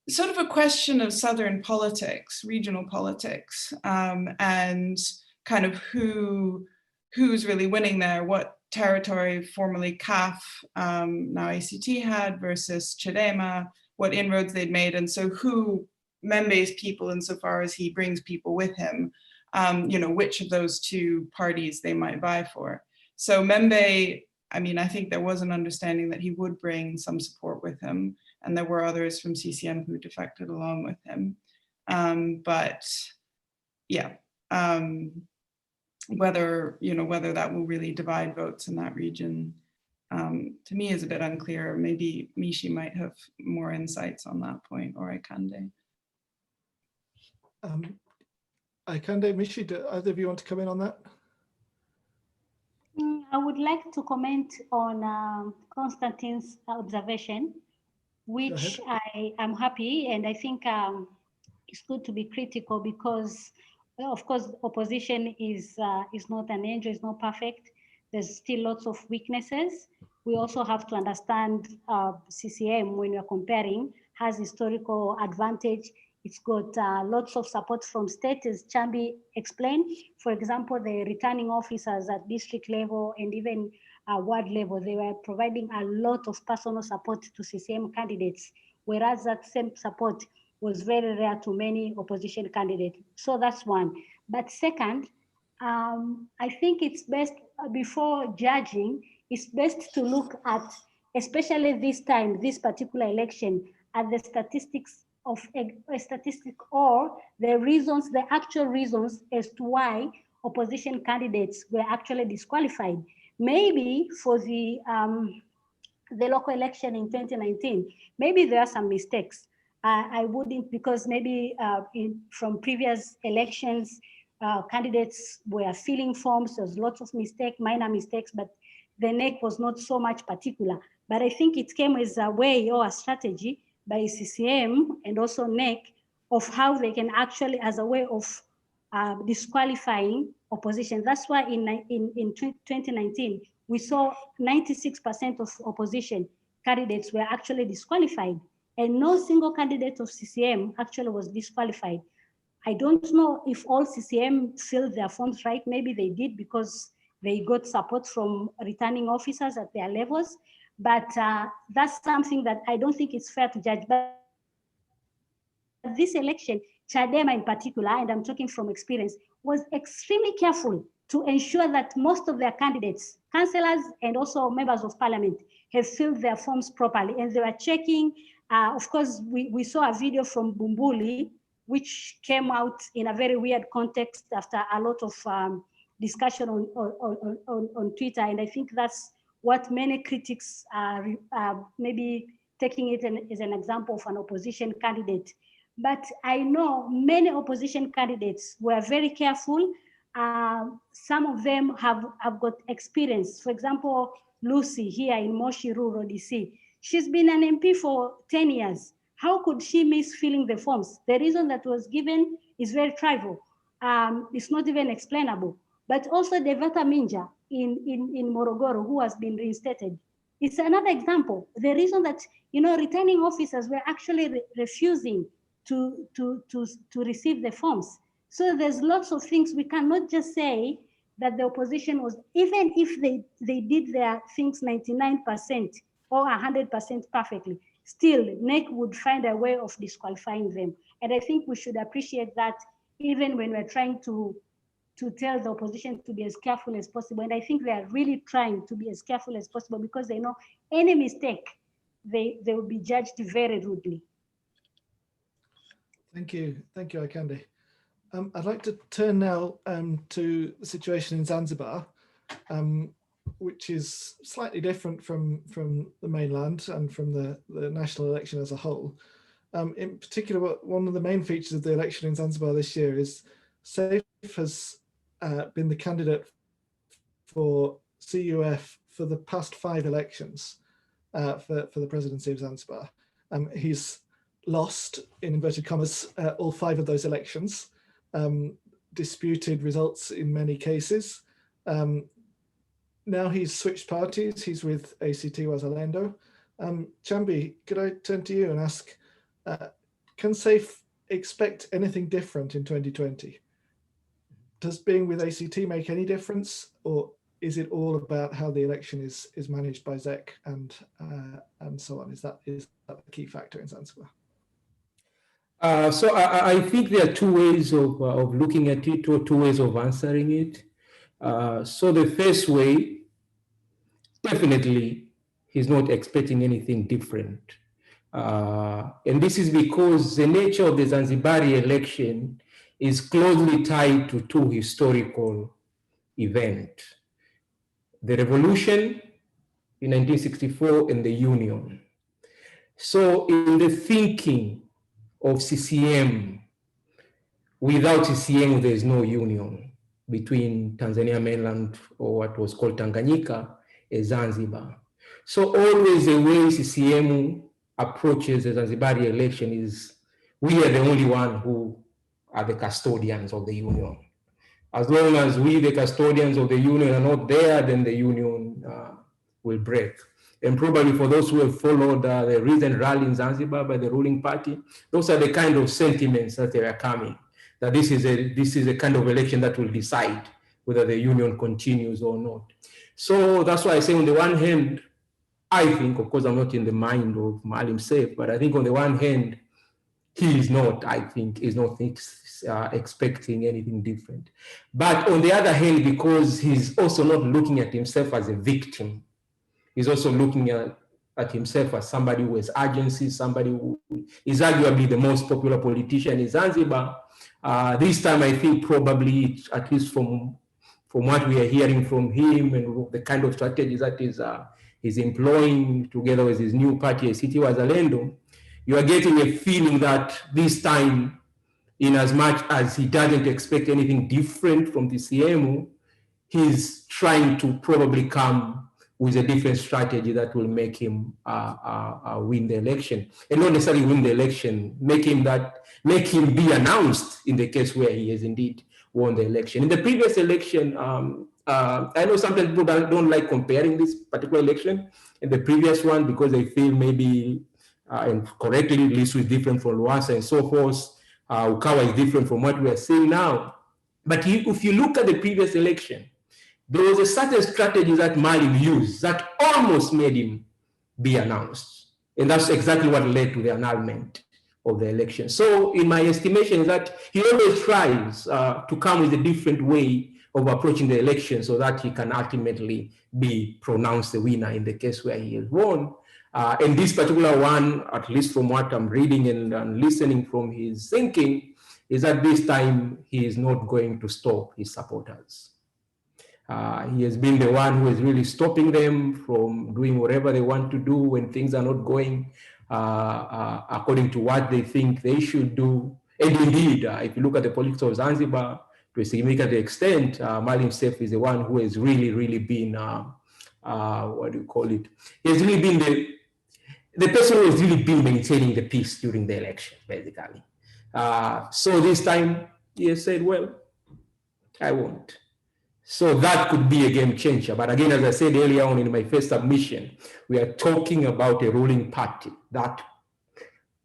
sort of a question of Southern politics, regional politics, and kind of who's really winning there, what territory formerly CAF, now ACT had versus Chadema, what inroads they'd made, and so who Membe's people, insofar as he brings people with him, which of those two parties they might vie for. So Membe, I mean, I think there was an understanding that he would bring some support with him, and there were others from CCM who defected along with him. But yeah, whether that will really divide votes in that region, to me is a bit unclear. Maybe Mishi might have more insights on that point, or Aikande.
Aikande, Mishi, do either of you want to come in on that?
I would like to comment on Constantine's observation, which I am happy, and I think it's good to be critical because, well, of course, opposition is not an angel, it's not perfect. There's still lots of weaknesses. We also have to understand CCM, when we're comparing, has historical advantage. It's got lots of support from state, as Chambi explained. For example, the returning officers at district level and even ward level, they were providing a lot of personal support to CCM candidates, whereas that same support was very rare to many opposition candidates. So that's one. But second, I think it's best, before judging, it's best to look at, especially this time, this particular election, at the statistics of a statistic or the reasons, the actual reasons as to why opposition candidates were actually disqualified. Maybe for the local election in 2019, maybe there are some mistakes. I wouldn't, because maybe from previous elections, candidates were filling forms, there's lots of mistakes, minor mistakes, but the NEC was not so much particular. But I think it came as a way or a strategy by CCM and also NEC of how they can actually, as a way of disqualifying opposition. That's why in 2019, we saw 96% of opposition candidates were actually disqualified, and no single candidate of CCM actually was disqualified. I don't know if all CCM filled their forms right. Maybe they did because they got support from returning officers at their levels, but that's something that I don't think it's fair to judge. But this election, Chadema in particular, and I'm talking from experience, was extremely careful to ensure that most of their candidates, councillors and also members of parliament, have filled their forms properly. And they were checking, of course, we saw a video from Bumbuli, which came out in a very weird context after a lot of discussion on Twitter. And I think that's what many critics are maybe taking it as an example of an opposition candidate. But I know many opposition candidates were very careful. Some of them have got experience. For example, Lucy here in Moshi Rural DC, she's been an MP for 10 years. How could she miss filling the forms? The reason that was given is very trivial. It's not even explainable. But also Devata Minja in Morogoro, who has been reinstated. It's another example. The reason that, returning officers were actually refusing to receive the forms. So there's lots of things. We cannot just say that the opposition was, even if they did their things 99% or 100% perfectly, still NEC would find a way of disqualifying them. And I think we should appreciate that even when we're trying to tell the opposition to be as careful as possible. And I think they are really trying to be as careful as possible because they know any mistake, they will be judged very rudely.
Thank you, Aikande. I'd like to turn now to the situation in Zanzibar, which is slightly different from the mainland and from the national election as a whole. In particular, one of the main features of the election in Zanzibar this year is SAFE has been the candidate for CUF for the past 5 elections for the presidency of Zanzibar. He's lost, in inverted commas, all 5 of those elections, disputed results in many cases. Now he's switched parties, he's with ACT Wazalendo. Chambi, could I turn to you and ask, can SAFE expect anything different in 2020? Does being with ACT make any difference, or is it all about how the election is managed by ZEC and so on? Is that a key factor in Zanzibar?
So I think there are 2 ways of looking at it, or 2 ways of answering it. So the first way, definitely, he's not expecting anything different. And this is because the nature of the Zanzibari election is closely tied to 2 historical events: the revolution in 1964 and the union. So in the thinking of CCM, without CCM, there is no union between Tanzania mainland, or what was called Tanganyika, and Zanzibar. So always the way CCM approaches the Zanzibari election is, we are the only one who are the custodians of the union. As long as we, the custodians of the union, are not there, then the union will break. And probably for those who have followed the recent rally in Zanzibar by the ruling party, those are the kind of sentiments that they are coming, that this is a kind of election that will decide whether the union continues or not. So that's why I say, on the one hand, I think, of course, I'm not in the mind of Maalim Seif, but I think on the one hand, he is not, expecting anything different. But on the other hand, because he's also not looking at himself as a victim, he's also looking at at himself as somebody who has urgency, somebody who is arguably the most popular politician in Zanzibar. This time, I think probably, at least from what we are hearing from him and the kind of strategies that he's employing together with his new party, ACT Wazalendo, you are getting a feeling that this time, in as much as he doesn't expect anything different from the CMU, he's trying to probably come with a different strategy that will make him win the election, and not necessarily win the election, make him be announced in the case where he has indeed won the election. In the previous election, I know sometimes people don't like comparing this particular election and the previous one because they feel maybe, and correctly, Lisu is different from Lwasa and so forth. Ukawa is different from what we are seeing now. But if you look at the previous election, there was a certain strategy that Maalim used that almost made him be announced. And that's exactly what led to the annulment of the election. So in my estimation is that he always tries to come with a different way of approaching the election so that he can ultimately be pronounced the winner in the case where he has won. And this particular one, at least from what I'm reading and listening from his thinking, is that this time he is not going to stop his supporters. He has been the one who is really stopping them from doing whatever they want to do when things are not going according to what they think they should do. And indeed, if you look at the politics of Zanzibar, to a significant extent, Maalim himself is the one who has really been, what do you call it? He has really been the person who has really been maintaining the peace during the election, basically. So this time, he has said, well, I won't. So that could be a game changer. But again, as I said earlier on in my first submission, we are talking about a ruling party that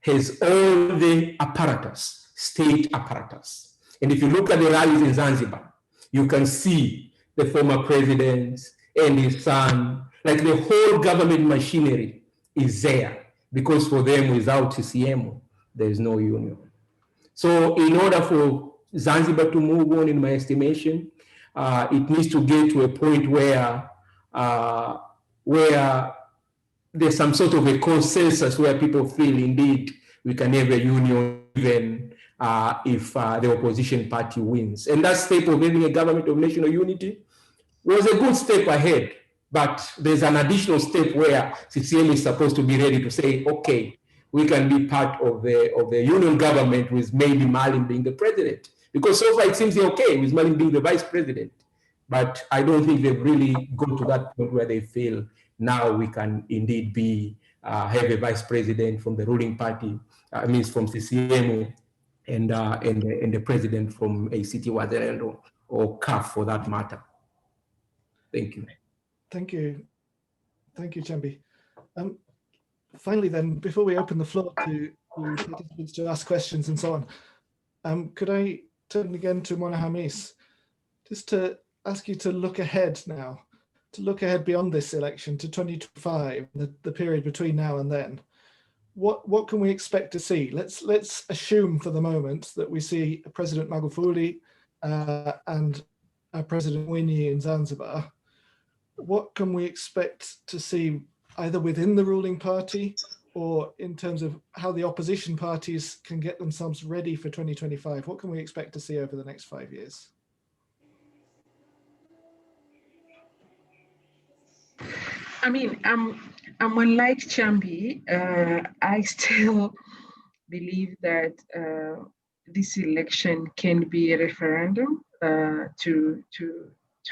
has all the apparatus, state apparatus. And if you look at the rallies in Zanzibar, you can see the former president and his son, like the whole government machinery is there, because for them, without CCM, there is no union. So in order for Zanzibar to move on, in my estimation, it needs to get to a point where there's some sort of a consensus where people feel indeed we can have a union even if the opposition party wins. And that step of having a government of national unity was a good step ahead, but there's an additional step where CCM is supposed to be ready to say, okay, we can be part of the union government with maybe Maalim being the president. Because so far it seems okay with Maalim being the vice president. But I don't think they've really gone to that point where they feel now we can indeed be have a vice president from the ruling party, means from CCM, and the president from ACT Wazalendo or CAF for that matter. Thank you.
Thank you. Thank you, Chambi. Finally then, before we open the floor to participants to ask questions and so on, could I turn again to Mwanahamisi, just to ask you to look ahead now, to look ahead beyond this election to 2025, the period between now and then. What can we expect to see? Let's assume for the moment that we see President Magufuli and President Mwinyi in Zanzibar. What can we expect to see either within the ruling party or in terms of how the opposition parties can get themselves ready for 2025? What can we expect to see over the next 5 years?
I mean, I'm unlike Chambi. I still believe that this election can be a referendum to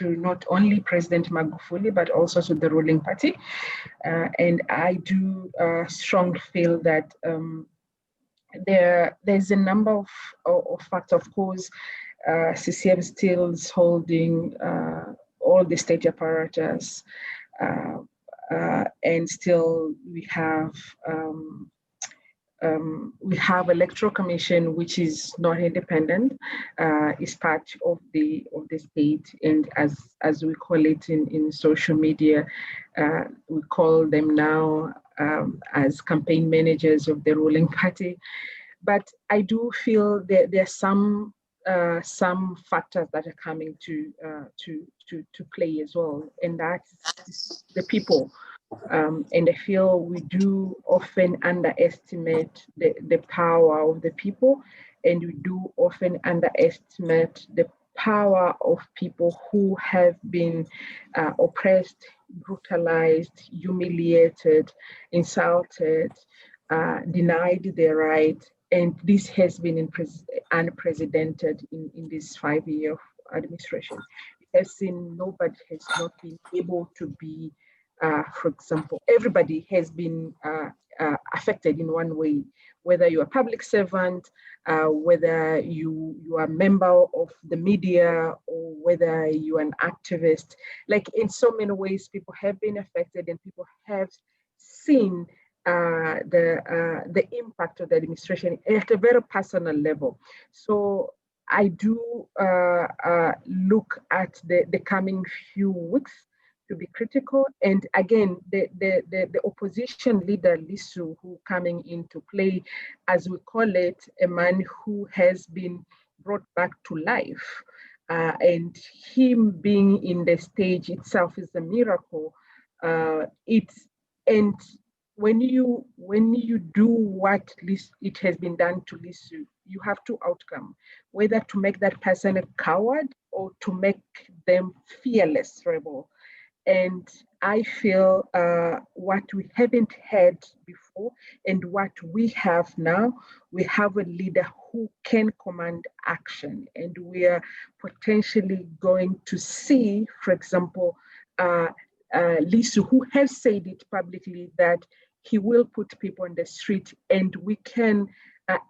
not only President Magufuli, but also to the ruling party. And I do strongly feel that there's a number of facts. Of course, CCM still is holding all the state apparatus, and still we have electoral commission, which is not independent, is part of the state, and as we call it in social media, we call them now as campaign managers of the ruling party. But I do feel that there's some factors that are coming to play as well, and that's the people. And I feel we do often underestimate the power of the people, and we do often underestimate the power of people who have been oppressed, brutalized, humiliated, insulted, denied their rights. And this has been unprecedented in this 5-year administration. We have seen nobody has not been able to be, for example, everybody has been affected in one way, whether you're a public servant, whether you are a member of the media, or whether you're an activist. Like, in so many ways, people have been affected, and people have seen the impact of the administration at a very personal level. So I do look at the coming few weeks to be critical. And again, the opposition leader, Lisu, who coming into play, as we call it, a man who has been brought back to life. And him being in the stage itself is a miracle. And when you do what it has been done to Lisu, you have two outcomes: whether to make that person a coward or to make them fearless rebel. And I feel what we haven't had before and what we have now, we have a leader who can command action. And we are potentially going to see, for example, Lisu, who has said it publicly that he will put people on the street, and we can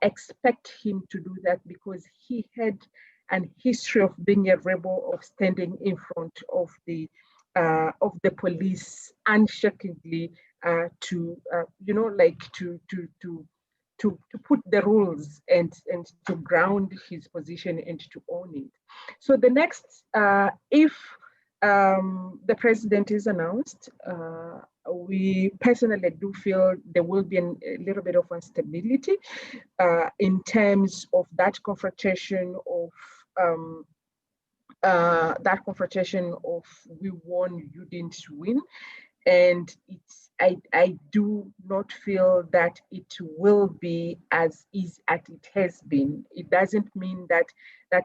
expect him to do that because he had an history of being a rebel, of standing in front of the police unshakingly to put the rules and to ground his position and to own it. So the next, if the president is announced, we personally do feel there will be a little bit of instability in terms of that confrontation of we won, you didn't win. And I do not feel that it will be as easy as it has been. It doesn't mean that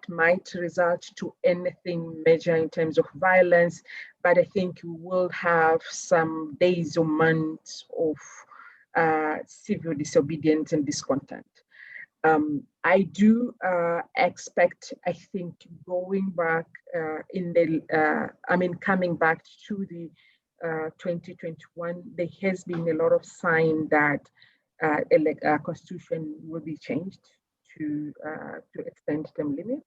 might result to anything major in terms of violence, but I think we will have some days or months of civil disobedience and discontent. I do expect, I think, going back coming back to the 2021, there has been a lot of sign that constitution will be changed to extend term limit,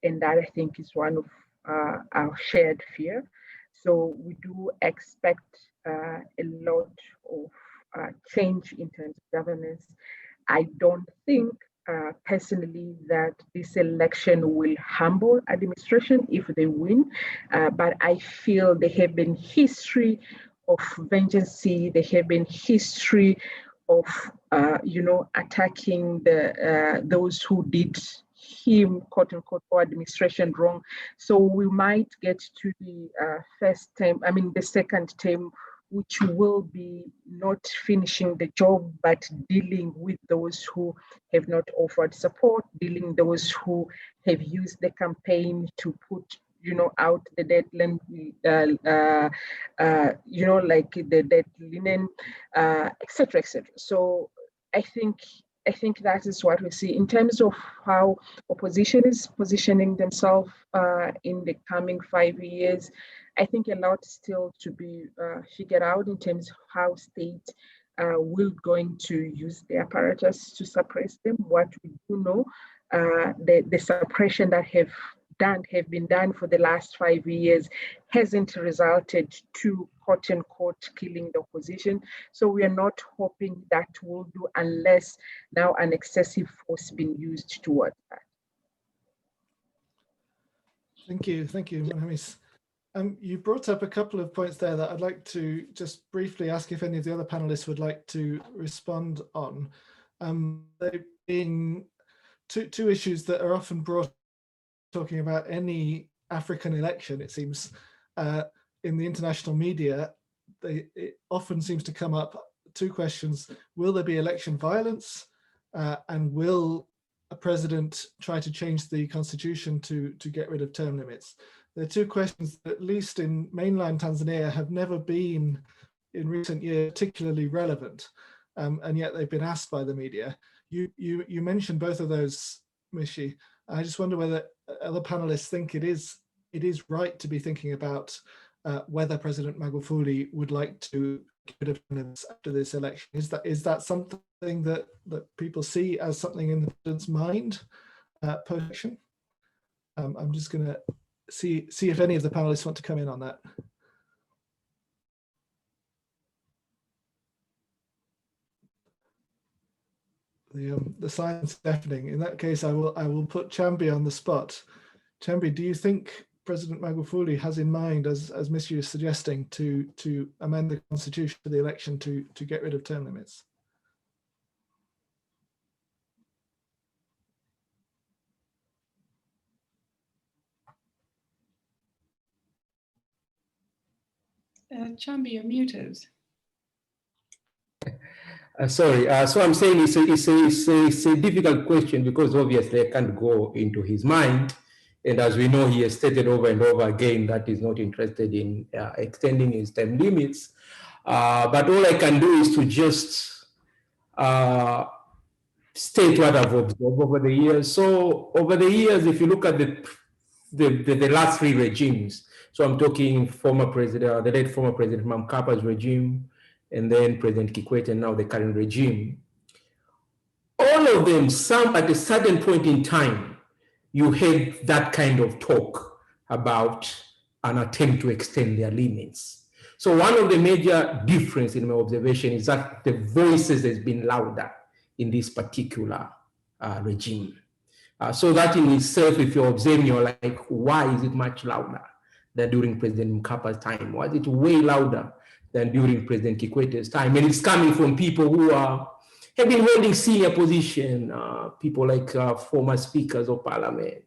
and that I think is one of our shared fear. So we do expect a lot of change in terms of governance. I don't think personally that this election will humble administration if they win, but I feel there have been history of vengeance, there have been history of attacking those who did him, quote unquote, or administration wrong. So we might get to the the second term, which will be not finishing the job, but dealing with those who have not offered support, dealing those who have used the campaign to put, out the deadline, like the dead linen, etc., etc. So I think that is what we see in terms of how opposition is positioning themselves in the coming 5 years. I think a lot still to be figured out in terms of how state will going to use the apparatus to suppress them. What we do know, the suppression that have been done for the last 5 years hasn't resulted to, quote unquote, killing the opposition. So we are not hoping that will do unless now an excessive force being used towards that.
Thank you, Mwanahamisi. You brought up a couple of points there that I'd like to just briefly ask if any of the other panelists would like to respond on. They've been two issues that are often brought talking about any African election, it seems, in the international media. it often seems to come up two questions: will there be election violence, and will a president try to change the constitution to get rid of term limits? They're two questions that, at least in mainland Tanzania, have never been in recent years particularly relevant, and yet they've been asked by the media. You mentioned both of those, Mishi. I just wonder whether other panelists think it is right to be thinking about whether President Magufuli would like to get rid of term after this election. Is that something that people see as something in the president's mind post-election? I'm just going to see if any of the panelists want to come in on that. The silence is deafening. In that case, I will put Chambi on the spot. Chambi, do you think President Magufuli has in mind, as Mishi is suggesting, to amend the constitution for the election to get rid of term limits?
Chambi, you're muted.
Sorry, so I'm saying it's a difficult question because obviously I can't go into his mind. And as we know, he has stated over and over again that he's not interested in extending his term limits. But all I can do is to just state what I've observed over the years. So over the years, if you look at the last three regimes, so I'm talking the late former President Mkapa regime, and then President Kikwete, and now the current regime, all of them, some at a certain point in time, you had that kind of talk about an attempt to extend their limits. So one of the major difference in my observation is that the voices has been louder in this particular regime. So that in itself, if you're observing, you're like, why is it much louder than during President Mkapa's time? Why is it way louder than during President Kikwete's time? And it's coming from people who have been holding senior position, people like former speakers of parliament,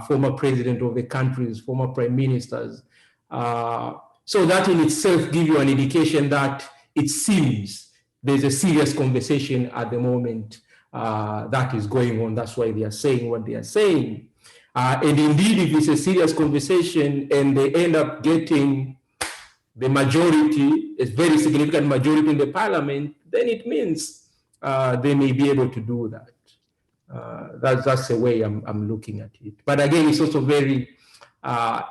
former president of the countries, former prime ministers. So that in itself gives you an indication that it seems there's a serious conversation at the moment that is going on. That's why they are saying what they are saying. And indeed, if it's a serious conversation and they end up getting the majority, a very significant majority in the parliament, then it means they may be able to do that. That's the way I'm looking at it. But again, it's also very,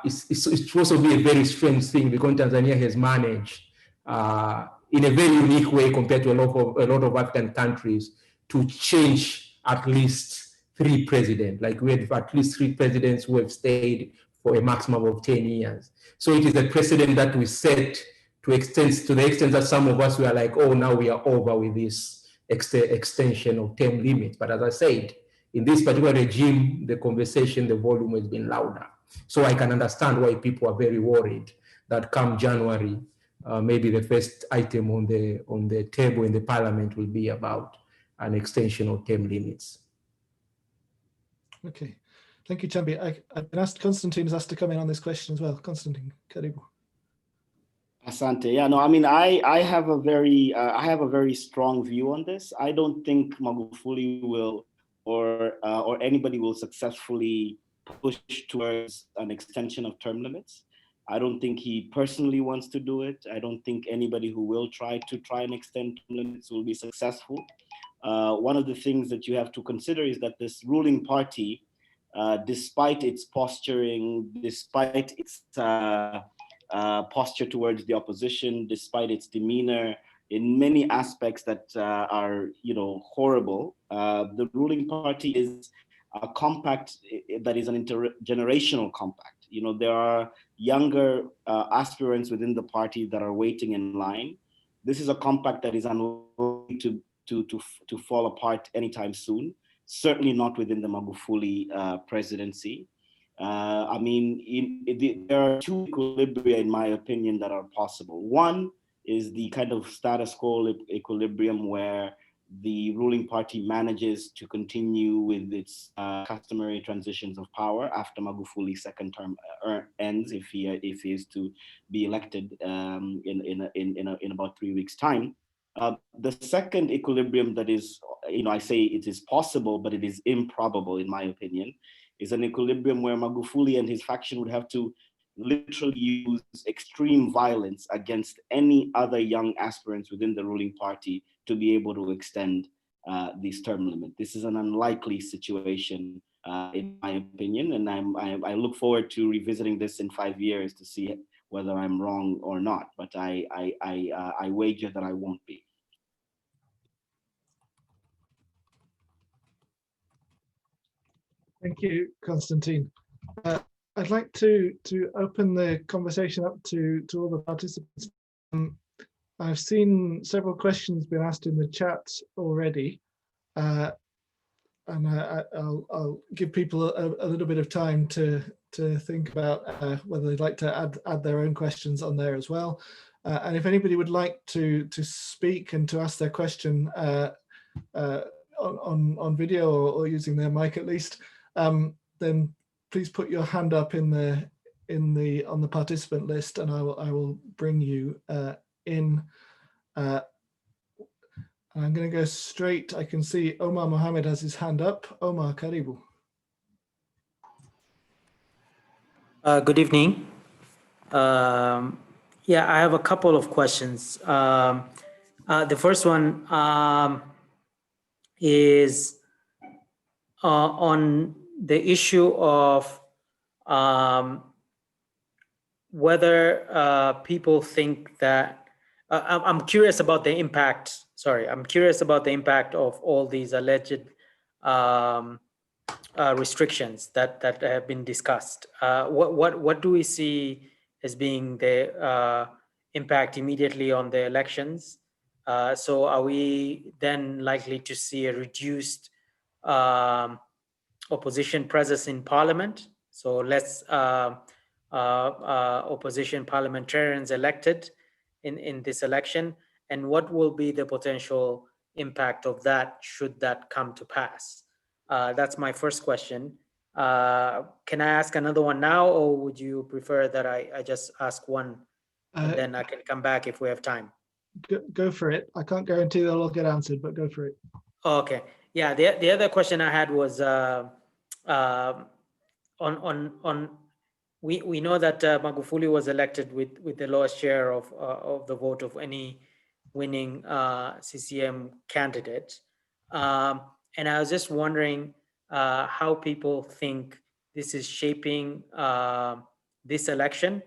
it's also be a very strange thing because Tanzania has managed in a very unique way compared to a lot of African countries to change at least 3 presidents. Like we have at least 3 presidents who have stayed for a maximum of 10 years. So it is a precedent that we set to the extent that some of us were like, oh, now we are over with this extension of term limits. But as I said, in this particular regime, the conversation, the volume has been louder. So I can understand why people are very worried that come January, maybe the first item on the table in the parliament will be about an extension of term limits.
Okay, thank you, Chambi. I've been asked, Constantine is asked to come in on this question as well. Constantine, karibu.
Asante. Yeah, no, I mean, I have a very strong view on this. I don't think Magufuli will or anybody will successfully push towards an extension of term limits. I don't think he personally wants to do it. I don't think anybody who will try and extend term limits will be successful. One of the things that you have to consider is that this ruling party, despite its posturing, despite its posture towards the opposition, despite its demeanor, in many aspects that are, horrible, the ruling party is a compact that is an intergenerational compact. There are younger aspirants within the party that are waiting in line. This is a compact that is unlikely to fall apart anytime soon, certainly not within the Magufuli presidency. I mean, there are 2 equilibria, in my opinion, that are possible. One is the kind of status quo equilibrium where the ruling party manages to continue with its customary transitions of power after Magufuli's second term ends, if he is to be elected in about 3 weeks' time. The second equilibrium that is, I say it is possible, but it is improbable in my opinion, is an equilibrium where Magufuli and his faction would have to literally use extreme violence against any other young aspirants within the ruling party to be able to extend this term limit. This is an unlikely situation, in my opinion, and I look forward to revisiting this in 5 years to see whether I'm wrong or not. But I wager that I won't be.
Thank you, Constantine. I'd like to open the conversation up to all the participants. I've seen several questions being asked in the chat already, and I'll give people a little bit of time to think about whether they'd like to add their own questions on there as well. And if anybody would like to speak and to ask their question on video or using their mic at least, then please put your hand up on the participant list, and I will bring you in. I'm going to go straight. I can see Omar Mohammed has his hand up. Omar, karibu.
Good evening. Yeah, I have a couple of questions. The first one is on the issue of whether people think that, I'm curious about the impact, I'm curious about the impact of all these alleged restrictions that have been discussed. What do we see as being the impact immediately on the elections? So are we then likely to see a reduced opposition presence in parliament? So less opposition parliamentarians elected in this election? And what will be the potential impact of that should that come to pass? That's my first question. Can I ask another one now, or would you prefer that I just ask one and then I can come back if we have time?
Go for it. I can't guarantee they'll all get answered, but go for it.
Okay. Yeah. The other question I had was we know that Magufuli was elected with the lowest share of the vote of any winning CCM candidate, and I was just wondering how people think this is shaping this election,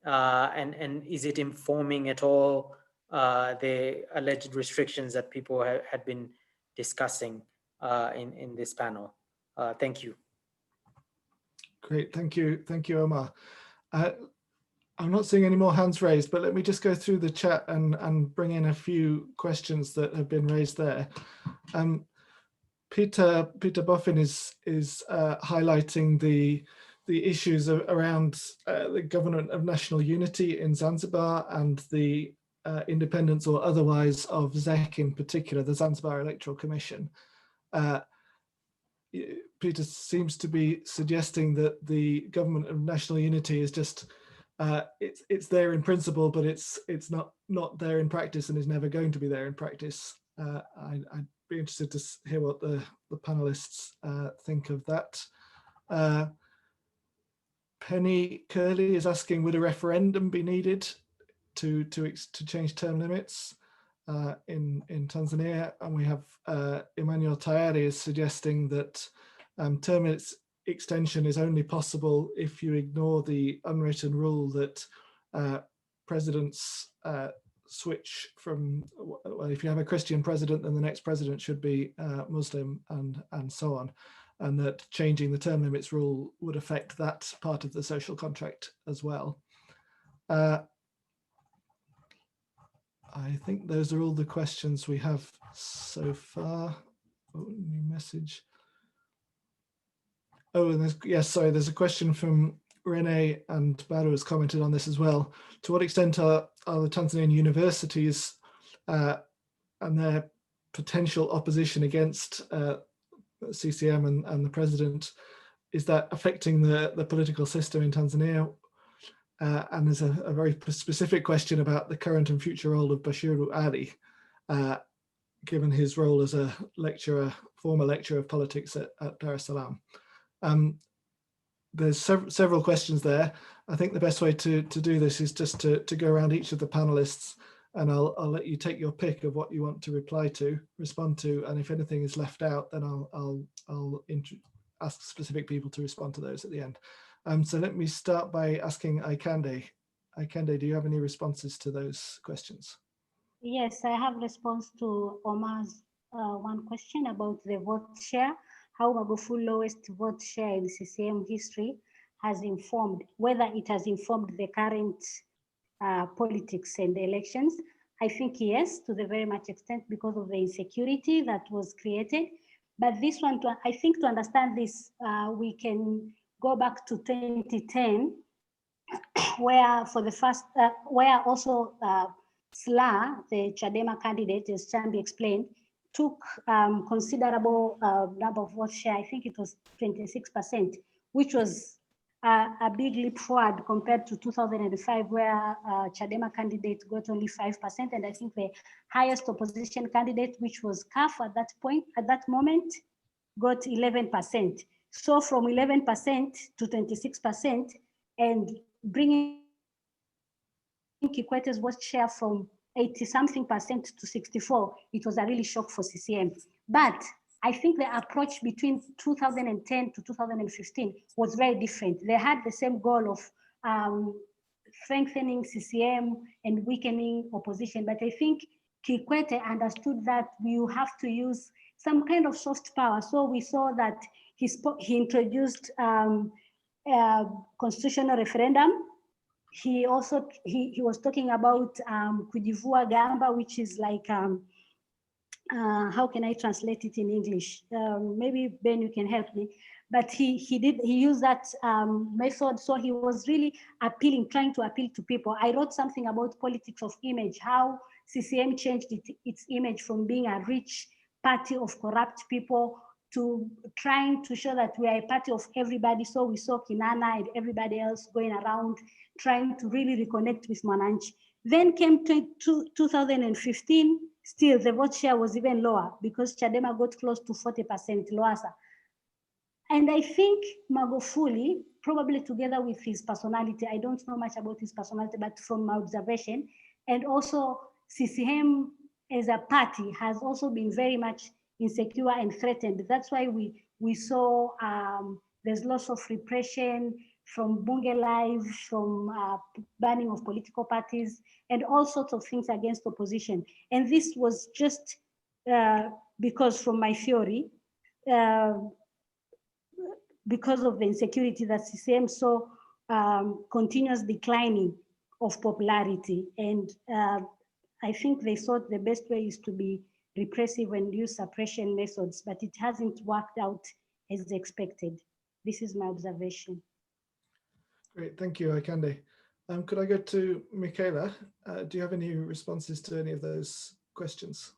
and is it informing at all the alleged restrictions that people had been discussing in this panel? Thank you.
Great, thank you, Omar. I'm not seeing any more hands raised, but let me just go through the chat and bring in a few questions that have been raised there. Peter Boffin is highlighting the issues around the Government of National Unity in Zanzibar and the independence or otherwise of ZEC, in particular, the Zanzibar Electoral Commission. Peter seems to be suggesting that the Government of National Unity is just it's there in principle, but it's not there in practice and is never going to be there in practice. I'd be interested to hear what the panelists think of that. Penny Curley is asking, would a referendum be needed to change term limits in Tanzania? And we have Emmanuel Tayari is suggesting that term limits extension is only possible if you ignore the unwritten rule that presidents switch from, well, if you have a Christian president, then the next president should be Muslim, and so on, and that changing the term limits rule would affect that part of the social contract as well. I think those are all the questions we have so far. Oh, new message. Oh, and there's a question from Renee, and Baru has commented on this as well. To what extent are the Tanzanian universities and their potential opposition against CCM and the president, is that affecting the political system in Tanzania? And there's a very specific question about the current and future role of Bashiru Ali, given his role as a lecturer, former lecturer of politics at Dar es Salaam. There's several questions there. I think the best way to do this is just to go around each of the panelists, and I'll let you take your pick of what you want to respond to, and if anything is left out, then I'll ask specific people to respond to those at the end. So let me start by asking Aikande. Aikande, do you have any responses to those questions?
Yes, I have response to Omar's one question about the vote share, how Magufuli's lowest vote share in CCM history has informed, whether it has informed the current politics and the elections. I think yes, to the very much extent because of the insecurity that was created. But this one, I think to understand this, we can go back to 2010, where for the first, where also SLA, the Chadema candidate, as Chambi explained, took considerable number of vote share. I think it was 26%, which was a big leap forward compared to 2005, where Chadema candidate got only 5%, and I think the highest opposition candidate, which was CAF at that point, at that moment, got 11%. So from 11% to 26%, and bringing Kikwete's vote share from 80-something% to 64%, it was a really shock for CCM. But I think the approach between 2010 to 2015 was very different. They had the same goal of strengthening CCM and weakening opposition. But I think Kikwete understood that you have to use some kind of soft power. So we saw that he introduced constitutional referendum. He also, he was talking about kujivua gamba, which is like, how can I translate it in English? Maybe Ben, you can help me. But he used that method. So he was really appealing, trying to appeal to people. I wrote something about politics of image, how CCM changed its image from being a rich party of corrupt people to trying to show that we are a party of everybody. So we saw Kinana and everybody else going around trying to really reconnect with Mwananchi. Then came 2015, still the vote share was even lower because Chadema got close to 40% Loasa. And I think Magufuli, probably together with his personality, I don't know much about his personality, but from my observation, and also CCM as a party has also been very much insecure and threatened. That's why we saw there's lots of repression from Bunge Live, from banning of political parties, and all sorts of things against opposition. And this was just because, from my theory, because of the insecurity that CCM saw continuous declining of popularity. And I think they thought the best way is to be repressive and use suppression methods, but it hasn't worked out as expected. This is my observation.
Great, thank you, Aikande. Could I go to Michaela? Do you have any responses to any of those questions?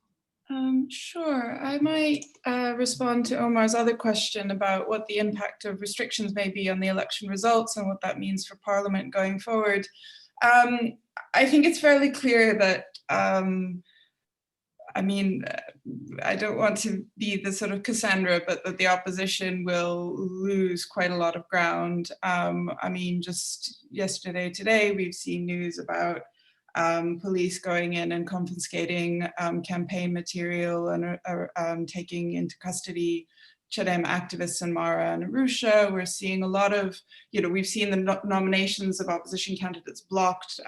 Sure, I might respond to Omar's other question about what the impact of restrictions may be on the election results and what that means for Parliament going forward. I think it's fairly clear that, I mean, I don't want to be the sort of Cassandra, but that the opposition will lose quite a lot of ground. I mean, just today, we've seen news about police going in and confiscating campaign material and taking into custody Chadema activists in Mara and Arusha. We're seeing a lot of, we've seen the nominations of opposition candidates blocked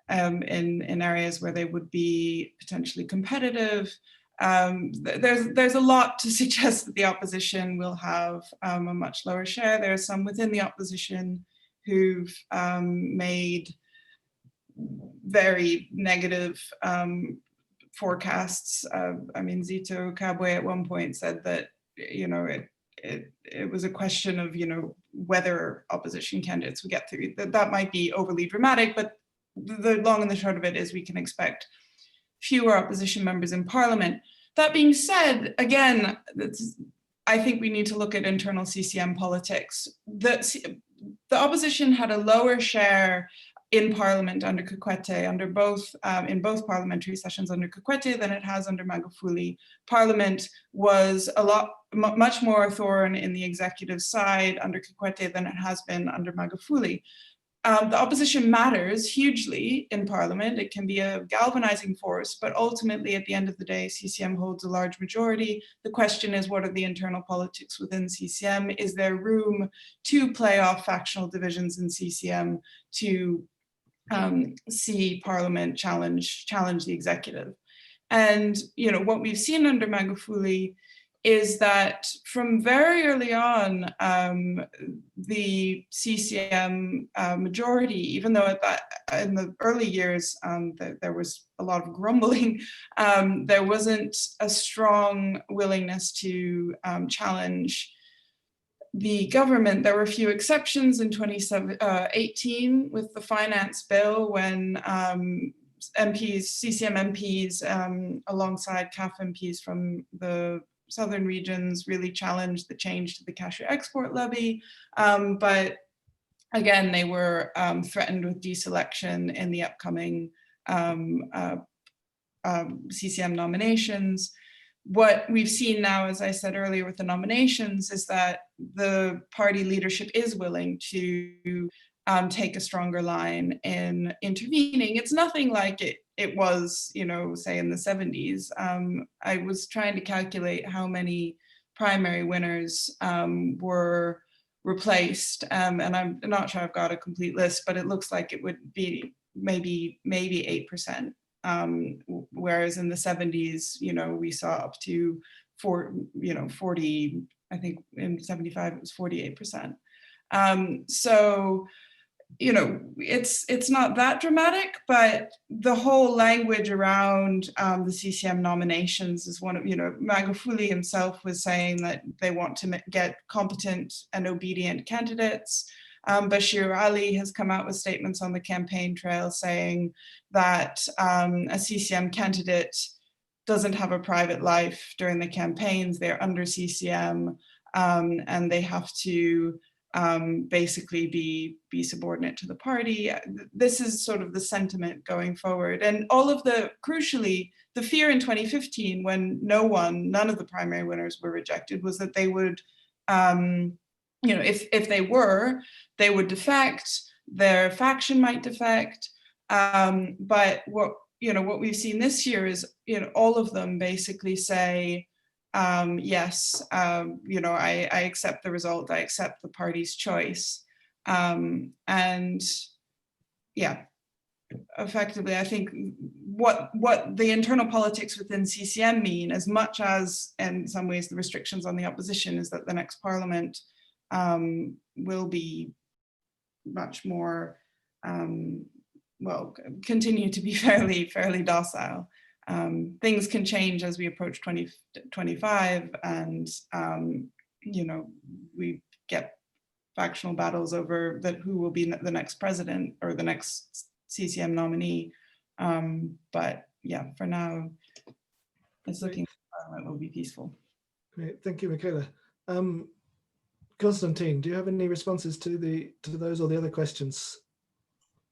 in areas where they would be potentially competitive. There's a lot to suggest that the opposition will have a much lower share. There are some within the opposition who've made very negative forecasts. I mean, Zito Kabwe at one point said that, it was a question of, whether opposition candidates would get through. That might be overly dramatic, but the long and the short of it is we can expect fewer opposition members in parliament. That being said, again, I think we need to look at internal CCM politics. The opposition had a lower share in parliament under Kikwete, under in both parliamentary sessions under Kikwete than it has under Magufuli. Parliament was much more a thorn in the executive side under Kikwete than it has been under Magufuli. The opposition matters hugely in parliament. It can be a galvanizing force, but ultimately at the end of the day, CCM holds a large majority. The question is, what are the internal politics within CCM? Is there room to play off factional divisions in CCM to see parliament challenge the executive? And what we've seen under Magufuli is that from very early on, the CCM majority, even though in the early years there was a lot of grumbling, there wasn't a strong willingness to challenge the government. There were a few exceptions in 2018 with the finance bill when CCM MPs alongside CAF MPs from the southern regions really challenged the change to the cashew export levy. But again, they were threatened with deselection in the upcoming CCM nominations. What we've seen now, as I said earlier with the nominations, is that the party leadership is willing to take a stronger line in intervening. It's nothing like it was, say in the 70s. I was trying to calculate how many primary winners were replaced, and I'm not sure I've got a complete list, but it looks like it would be maybe 8%. Whereas in the 70s, we saw up to 40, I think in 75 it was 48%. So, it's not that dramatic, but the whole language around the CCM nominations is one of, Magufuli himself was saying that they want to get competent and obedient candidates. Bashir Ali has come out with statements on the campaign trail saying that a CCM candidate doesn't have a private life during the campaigns. They're under CCM and they have to basically be subordinate to the party. This is sort of the sentiment going forward. And all of crucially, the fear in 2015 when none of the primary winners were rejected was that they would, if they were, they would defect, their faction might defect. But what we've seen this year is, all of them basically say, yes, I accept the result, I accept the party's choice. And yeah, effectively, I think what the internal politics within CCM mean, as much as in some ways the restrictions on the opposition, is that the next parliament will be much more, continue to be fairly docile. Things can change as we approach 2025 and, we get factional battles over who will be the next president or the next CCM nominee. But yeah, for now, it's looking like the parliament will be peaceful.
Great, thank you, Michaela. Constantine, do you have any responses to those or the other questions?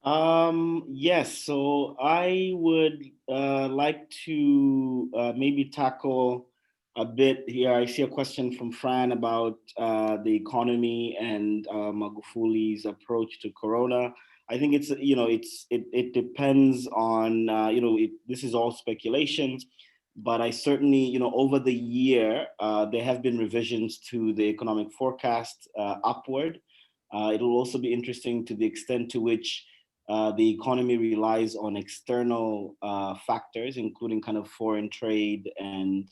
Yes, so I would like to maybe tackle a bit here. I see a question from Fran about the economy and Magufuli's approach to Corona. I think it's, it depends on, this is all speculations, but I certainly, over the year, there have been revisions to the economic forecast upward. It'll also be interesting to the extent to which the economy relies on external factors, including kind of foreign trade and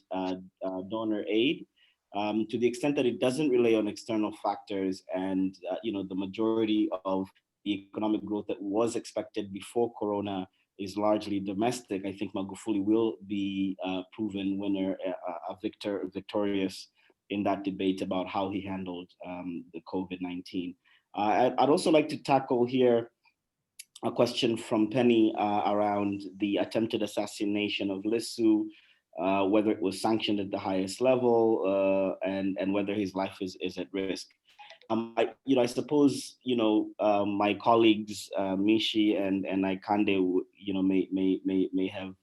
donor aid. To the extent that it doesn't rely on external factors and the majority of the economic growth that was expected before Corona is largely domestic, I think Magufuli will be proven winner, victorious in that debate about how he handled the COVID-19. I'd also like to tackle here a question from Penny around the attempted assassination of Lisu, whether it was sanctioned at the highest level, and whether his life is at risk. I suppose, my colleagues, Mishi and Aikande, may have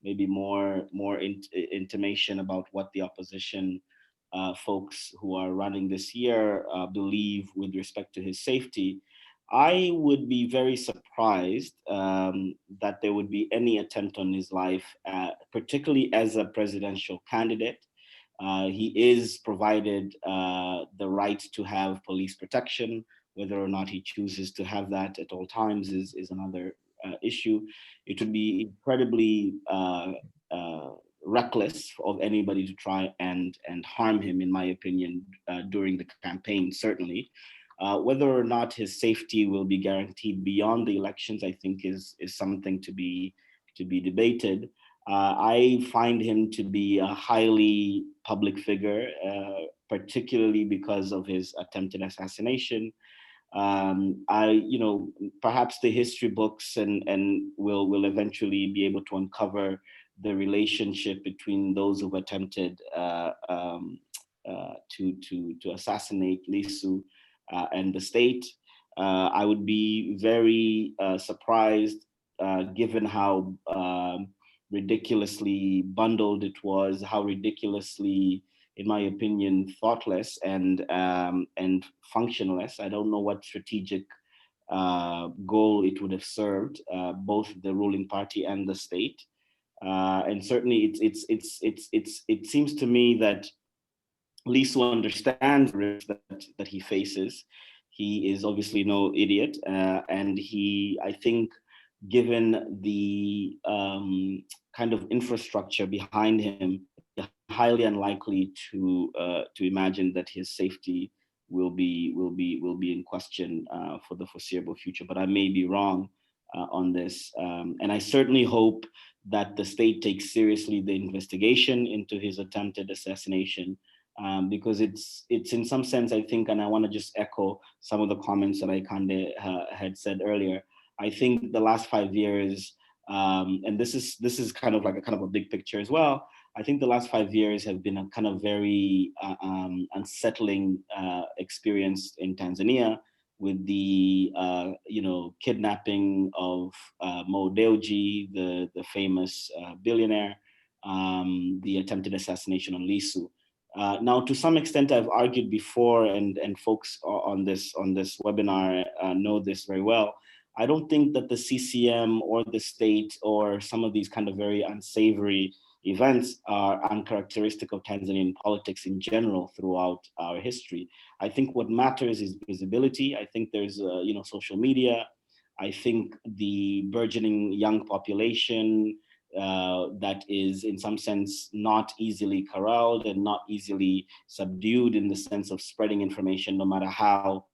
maybe more intimation about what the opposition folks who are running this year believe with respect to his safety. I would be very surprised that there would be any attempt on his life, particularly as a presidential candidate. He is provided the right to have police protection. Whether or not he chooses to have that at all times is another issue. It would be incredibly reckless of anybody to try and harm him, in my opinion, during the campaign, certainly. Whether or not his safety will be guaranteed beyond the elections, I think is something to be debated. I find him to be a highly public figure, particularly because of his attempted assassination. Perhaps the history books and will eventually be able to uncover the relationship between those who've attempted to assassinate Lisu and the state. I would be very surprised, given how ridiculously bundled it was, how ridiculously, in my opinion, thoughtless and functionless. I don't know what strategic goal it would have served, both the ruling party and the state. And certainly, it seems to me that Lisu understands the risk that he faces. He is obviously no idiot, and I think, given the kind of infrastructure behind him, highly unlikely to imagine that his safety will be in question for the foreseeable future. But I may be wrong on this, and I certainly hope that the state takes seriously the investigation into his attempted assassination. Because it's in some sense, I think, and I want to just echo some of the comments that Aikande had said earlier. I think the last 5 years, and this is kind of a big picture as well. I think the last 5 years have been a kind of very unsettling experience in Tanzania, with the kidnapping of Mo Dewji, the famous billionaire, the attempted assassination on Lisu. Now, to some extent, I've argued before, and folks on this webinar know this very well. I don't think that the CCM or the state or some of these kind of very unsavory events are uncharacteristic of Tanzanian politics in general throughout our history. I think what matters is visibility. I think there's social media. I think the burgeoning young population that is in some sense not easily corralled and not easily subdued in the sense of spreading information, no matter how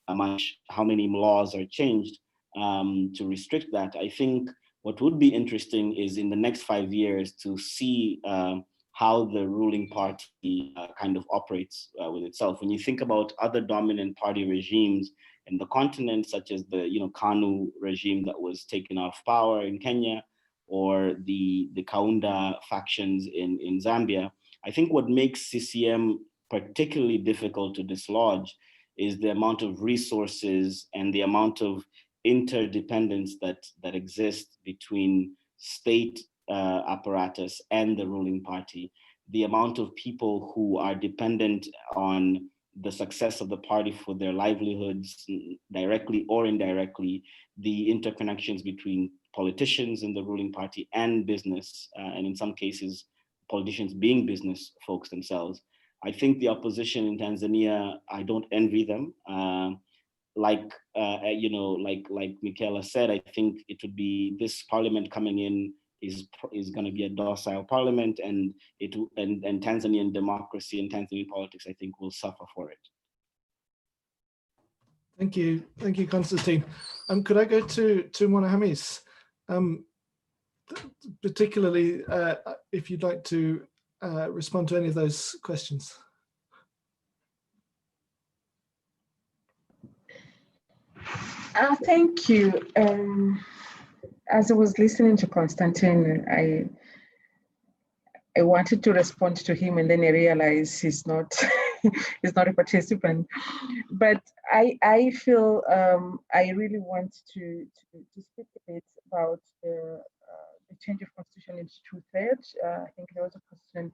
many laws are changed to restrict that. I think what would be interesting is in the next 5 years to see how the ruling party kind of operates with itself. When you think about other dominant party regimes in the continent, such as the KANU regime that was taken off power in Kenya, or the Kaunda factions in Zambia, I think what makes CCM particularly difficult to dislodge is the amount of resources and the amount of interdependence that exists between state apparatus and the ruling party. The amount of people who are dependent on the success of the party for their livelihoods, directly or indirectly, the interconnections between politicians in the ruling party and business, and in some cases, politicians being business folks themselves. I think the opposition in Tanzania, I don't envy them. Like Michaela said, I think it would be this parliament coming in is going to be a docile parliament, and Tanzanian democracy and Tanzanian politics, I think, will suffer for it.
Thank you, Constantine. Could I go to Mwanahamisi? Particularly if you'd like to respond to any of those questions.
Thank you. As I was listening to Constantine, I wanted to respond to him, and then I realized he's not he's not a participant. But I feel I really want to speak a bit about the change of constitution into two-thirds. I think there was a question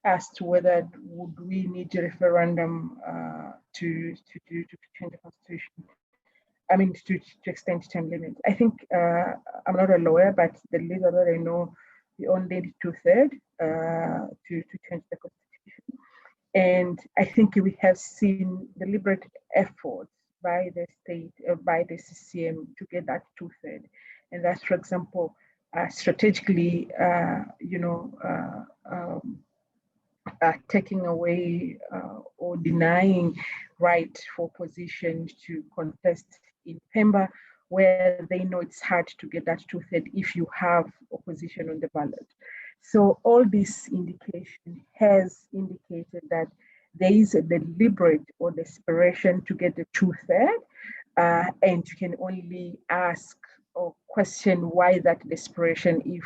as to whether would we need a referendum to change the constitution. I mean, to extend term limits. I think I'm not a lawyer, but the little that I know, we only need two-thirds to change the constitution. And I think we have seen deliberate efforts by the state, by the CCM to get that two-thirds. And that's, for example, strategically, taking away or denying right for opposition to contest in Pemba, where they know it's hard to get that two-thirds if you have opposition on the ballot. So all this indication has indicated that there is a deliberate or desperation to get the two-thirds, and you can only ask or question why that desperation if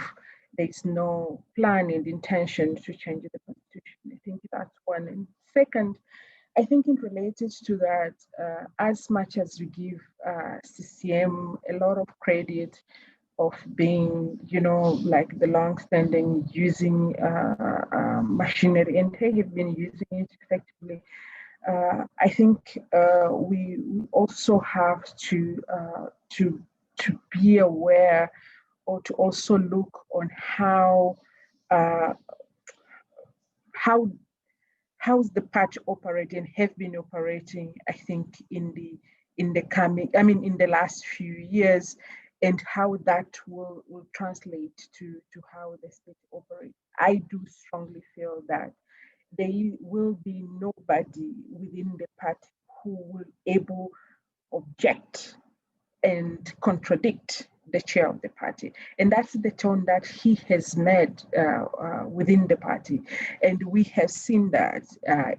there's no plan and intention to change the constitution. I think that's one. And second, I think it related to that, as much as we give CCM a lot of credit of being, like the long-standing using machinery, and they have been using it effectively. I think we also have to be aware, or to also look on how's the party operating, have been operating, I think, in the last few years, and how that will translate to how the state operates. I do strongly feel that there will be nobody within the party who will able object and contradict the chair of the party. And that's the tone that he has made within the party. And we have seen that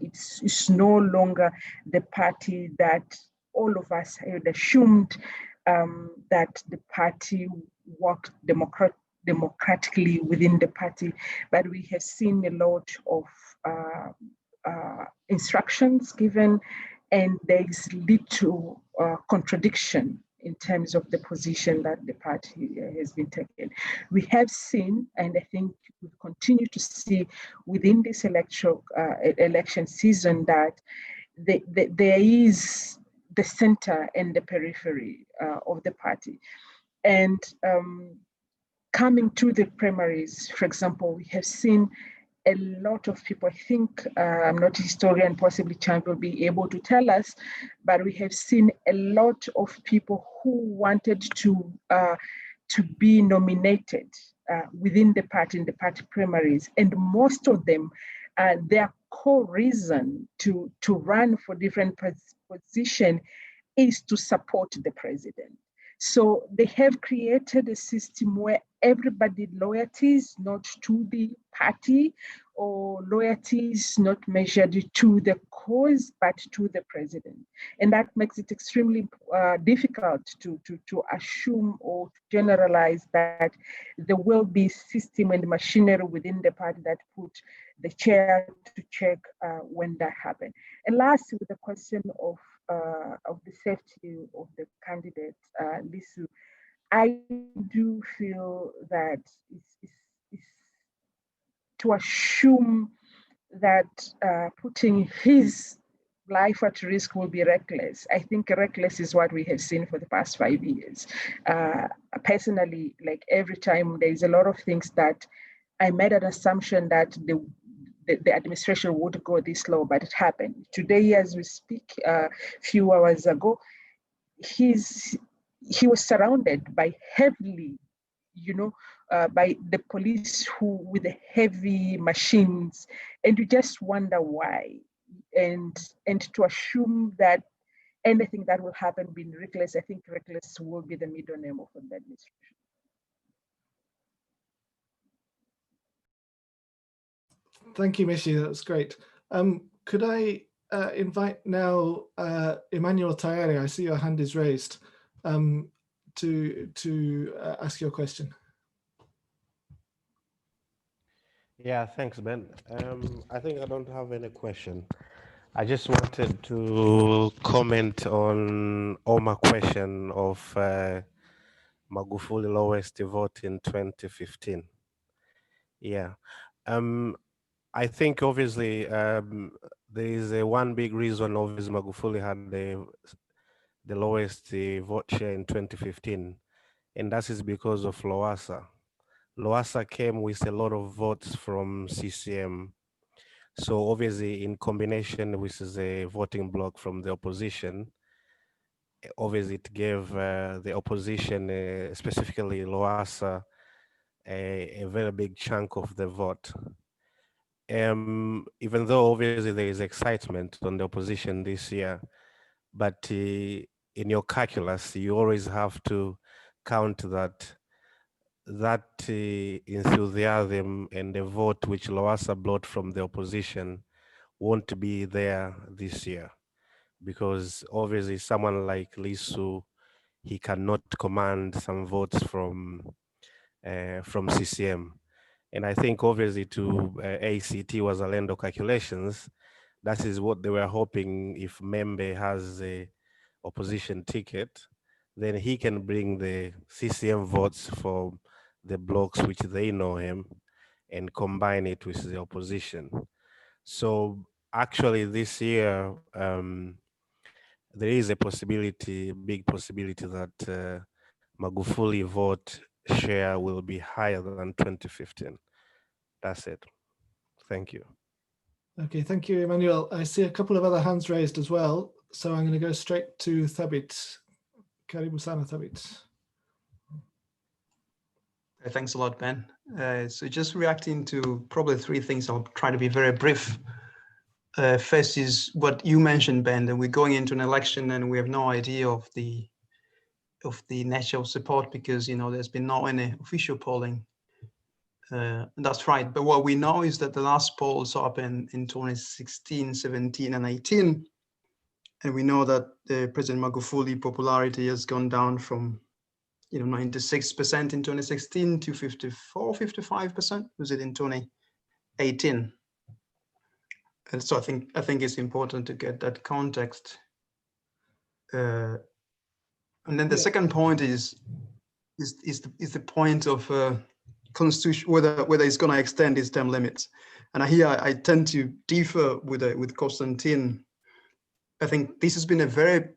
it's no longer the party that all of us had assumed that the party worked democratically within the party, but we have seen a lot of instructions given, and there is little contradiction in terms of the position that the party has been taking. We have seen, and I think we continue to see within this election season, that there is the center and the periphery of the party. And coming to the primaries, for example, we have seen a lot of people. I think I'm not a historian, possibly Chambi will be able to tell us, but we have seen a lot of people who wanted to be nominated within the party in the party primaries, and most of them, their core reason to run for different position is to support the president. So they have created a system where everybody loyalty is not to the party, or loyalty is not measured to the cause, but to the president. And that makes it extremely difficult to assume or to generalize that there will be system and machinery within the party that put the chair to check when that happens. And lastly, with the question of the safety of the candidate, Lisu, I do feel that it's to assume that putting his life at risk will be reckless. I think reckless is what we have seen for the past 5 years. Personally, like every time there is a lot of things that I made an assumption that the administration would go this slow, but it happened. Today, as we speak, a few hours ago, he was surrounded by heavily, by the police with the heavy machines, and you just wonder why. And to assume that anything that will happen being reckless, I think reckless will be the middle name of the administration.
Thank you, Mishi. That's great. Could I invite now Emmanuel Tayari? I see your hand is raised. to ask your question.
Yeah, thanks, Ben. I think I don't have any question. I just wanted to comment on Omar's question of Magufuli lowest vote in 2015. Yeah. I think obviously there is one big reason obviously Magufuli had the lowest vote share in 2015, and that is because of Lowassa. Lowassa came with a lot of votes from CCM. So obviously in combination with the voting bloc from the opposition, obviously it gave the opposition, specifically Lowassa, a very big chunk of the vote. Even though obviously there is excitement on the opposition this year, but in your calculus, you always have to count that enthusiasm and the vote which Lowassa brought from the opposition won't be there this year, because obviously someone like Lisu, he cannot command some votes from CCM. And I think obviously to ACT Wazalendo calculations, that is what they were hoping. If Membe has a opposition ticket, then he can bring the CCM votes for the blocks which they know him and combine it with the opposition. So actually this year, there is a possibility, big possibility that Magufuli vote share will be higher than 2015. That's it. Thank you.
Okay, thank you, Emmanuel. I see a couple of other hands raised as well, so I'm going to go straight to Thabit. Karibu sana, Thabit.
Thanks a lot, Ben. So just reacting to probably three things, I'll try to be very brief. First is what you mentioned, Ben, that we're going into an election and we have no idea of the nature of support because, you know, there's been no any official polling. And that's right. But what we know is that the last polls happened in 2016, 17, and 18. And we know that President Magufuli popularity has gone down from 96% in 2016 to 54, 55%, was it in 2018? And so I think it's important to get that context. And then the second point is the point of constitution, whether it's going to extend its term limits. And here I tend to differ with Constantine. I think this has been a very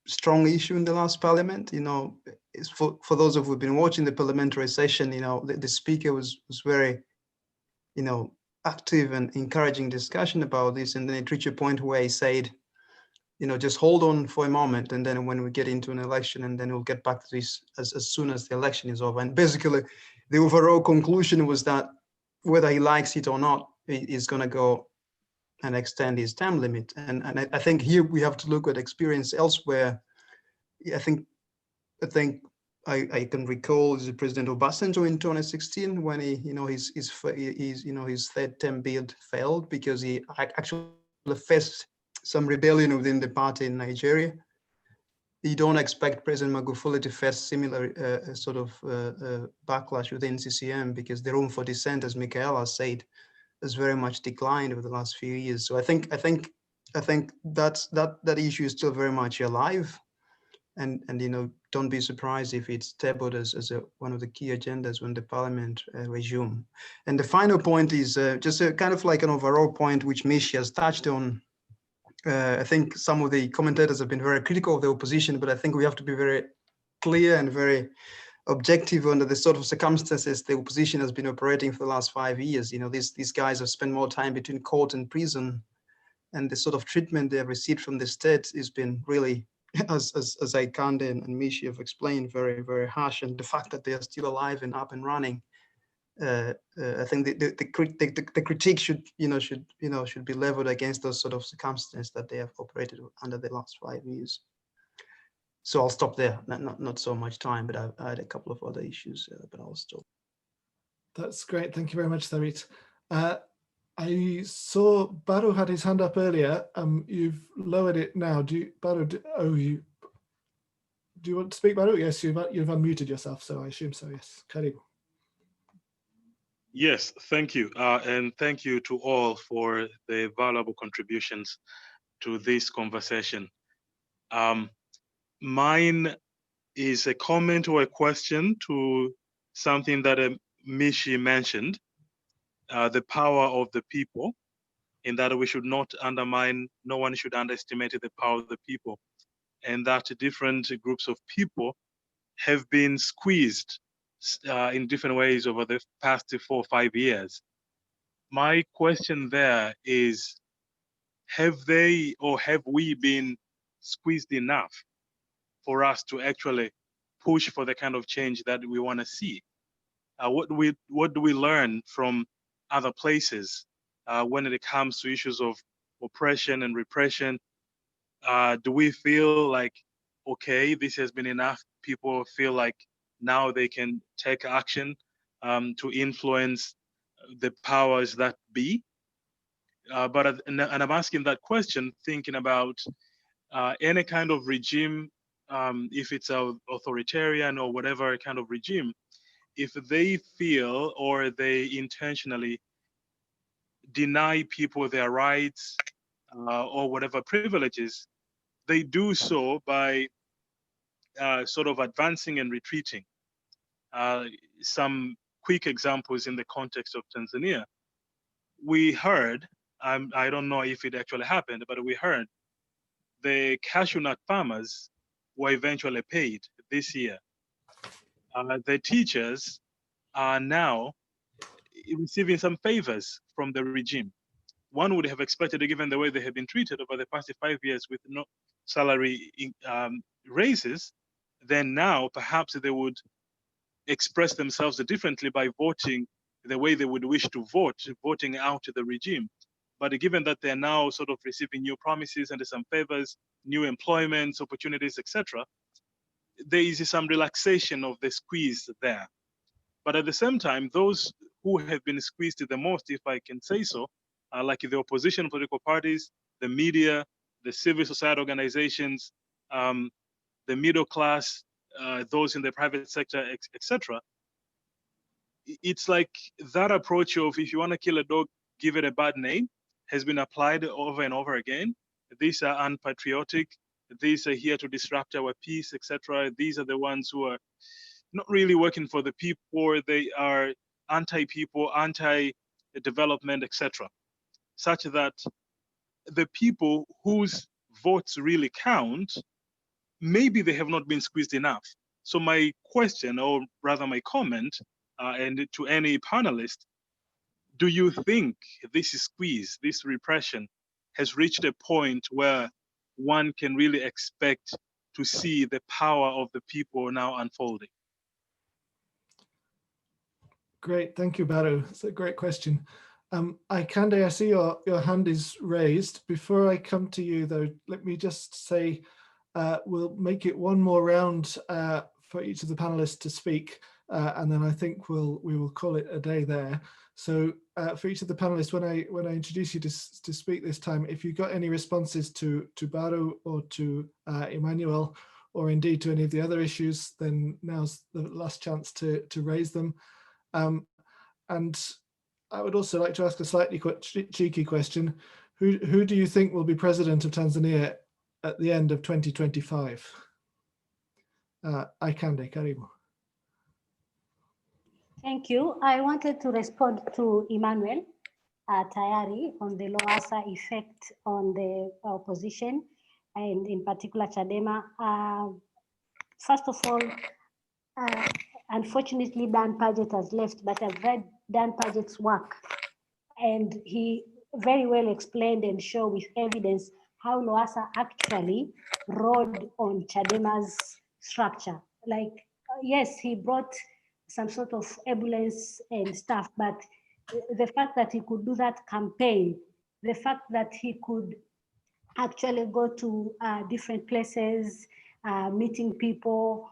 strong issue in the last parliament. It's for those of who've been watching the parliamentary session, the speaker was very, active and encouraging discussion about this. And then it reached a point where he said, just hold on for a moment. And then when we get into an election, and then we'll get back to this as soon as the election is over. And basically the overall conclusion was that whether he likes it or not, he's going to go and extend his term limit. And I think here we have to look at experience elsewhere. I think I can recall the President Obasanjo in 2016 when his third term bid failed because he actually faced some rebellion within the party in Nigeria. You don't expect President Magufuli to face similar backlash within CCM because the room for dissent, as Michaela said, has very much declined over the last few years. So I think that issue is still very much alive, and don't be surprised if it's tabled as one of the key agendas when the parliament resume. And the final point is just a kind of like an overall point which Mishi has touched on. I think some of the commentators have been very critical of the opposition, but I think we have to be very clear and very objective under the sort of circumstances the opposition has been operating for the last 5 years. These guys have spent more time between court and prison, and the sort of treatment they have received from the state has been really, as Aikande and Mishi have explained, very, very harsh. And the fact that they are still alive and up and running, I think the critique should be leveled against those sort of circumstances that they have operated under the last 5 years. So I'll stop there. Not so much time, but I had a couple of other issues, but I'll stop.
That's great. Thank you very much, Thabit. I saw Baru had his hand up earlier. You've lowered it now. Baru, you want to speak, Baru? Yes, you've unmuted yourself, so I assume so, yes. Karibu.
Yes, thank you. And thank you to all for the valuable contributions to this conversation. Mine is a comment or a question to something that Mishi mentioned, the power of the people, in that we should not undermine, no one should underestimate the power of the people, and that different groups of people have been squeezed in different ways over the past 4 or 5 years. My question there is, have they or have we been squeezed enough for us to actually push for the kind of change that we want to see? What do we learn from other places when it comes to issues of oppression and repression? Do we feel like, okay, this has been enough? People feel like now they can take action to influence the powers that be? And I'm asking that question thinking about any kind of regime, if it's authoritarian or whatever kind of regime, if they feel or they intentionally deny people their rights or whatever privileges, they do so by sort of advancing and retreating. Some quick examples in the context of Tanzania. We heard, I don't know if it actually happened, but we heard the cashew nut farmers were eventually paid this year. The teachers are now receiving some favors from the regime. One would have expected, given the way they have been treated over the past 5 years with no salary raises, then now perhaps they would express themselves differently by voting the way they would wish to vote, voting out the regime. But given that they're now sort of receiving new promises and some favors, new employments, opportunities, etc., there is some relaxation of the squeeze there. But at the same time, those who have been squeezed the most, if I can say so, are like the opposition political parties, the media, the civil society organizations, the middle class, those in the private sector, etc. It's like that approach of, if you want to kill a dog, give it a bad name, has been applied over and over again. These are unpatriotic. These are here to disrupt our peace, etc. These are the ones who are not really working for the people. They are anti-people, anti-development, etc. Such that the people whose votes really count, maybe they have not been squeezed enough. So my question, or rather my comment, and to any panelist, do you think this squeeze, this repression, has reached a point where one can really expect to see the power of the people now unfolding?
Great, thank you, Baru. It's a great question. Aikande, I see your hand is raised. Before I come to you, though, let me just say we'll make it one more round for each of the panelists to speak, and then I think we will call it a day there. So for each of the panelists, when I introduce you to speak this time, if you've got any responses to Baru or to Emmanuel, or indeed to any of the other issues, then now's the last chance to raise them. And I would also like to ask a slightly cheeky question. Who do you think will be president of Tanzania at the end of 2025? Aikande, karibu.
Thank you. I wanted to respond to Emmanuel Tayari on the Lowassa effect on the opposition, and in particular Chadema. First of all, unfortunately, Dan Paget has left, but I've read Dan Paget's work, and he very well explained and showed with evidence how Lowassa actually rode on Chadema's structure. Like, yes, he brought some sort of ambulance and stuff, but the fact that he could do that campaign, the fact that he could actually go to different places, meeting people,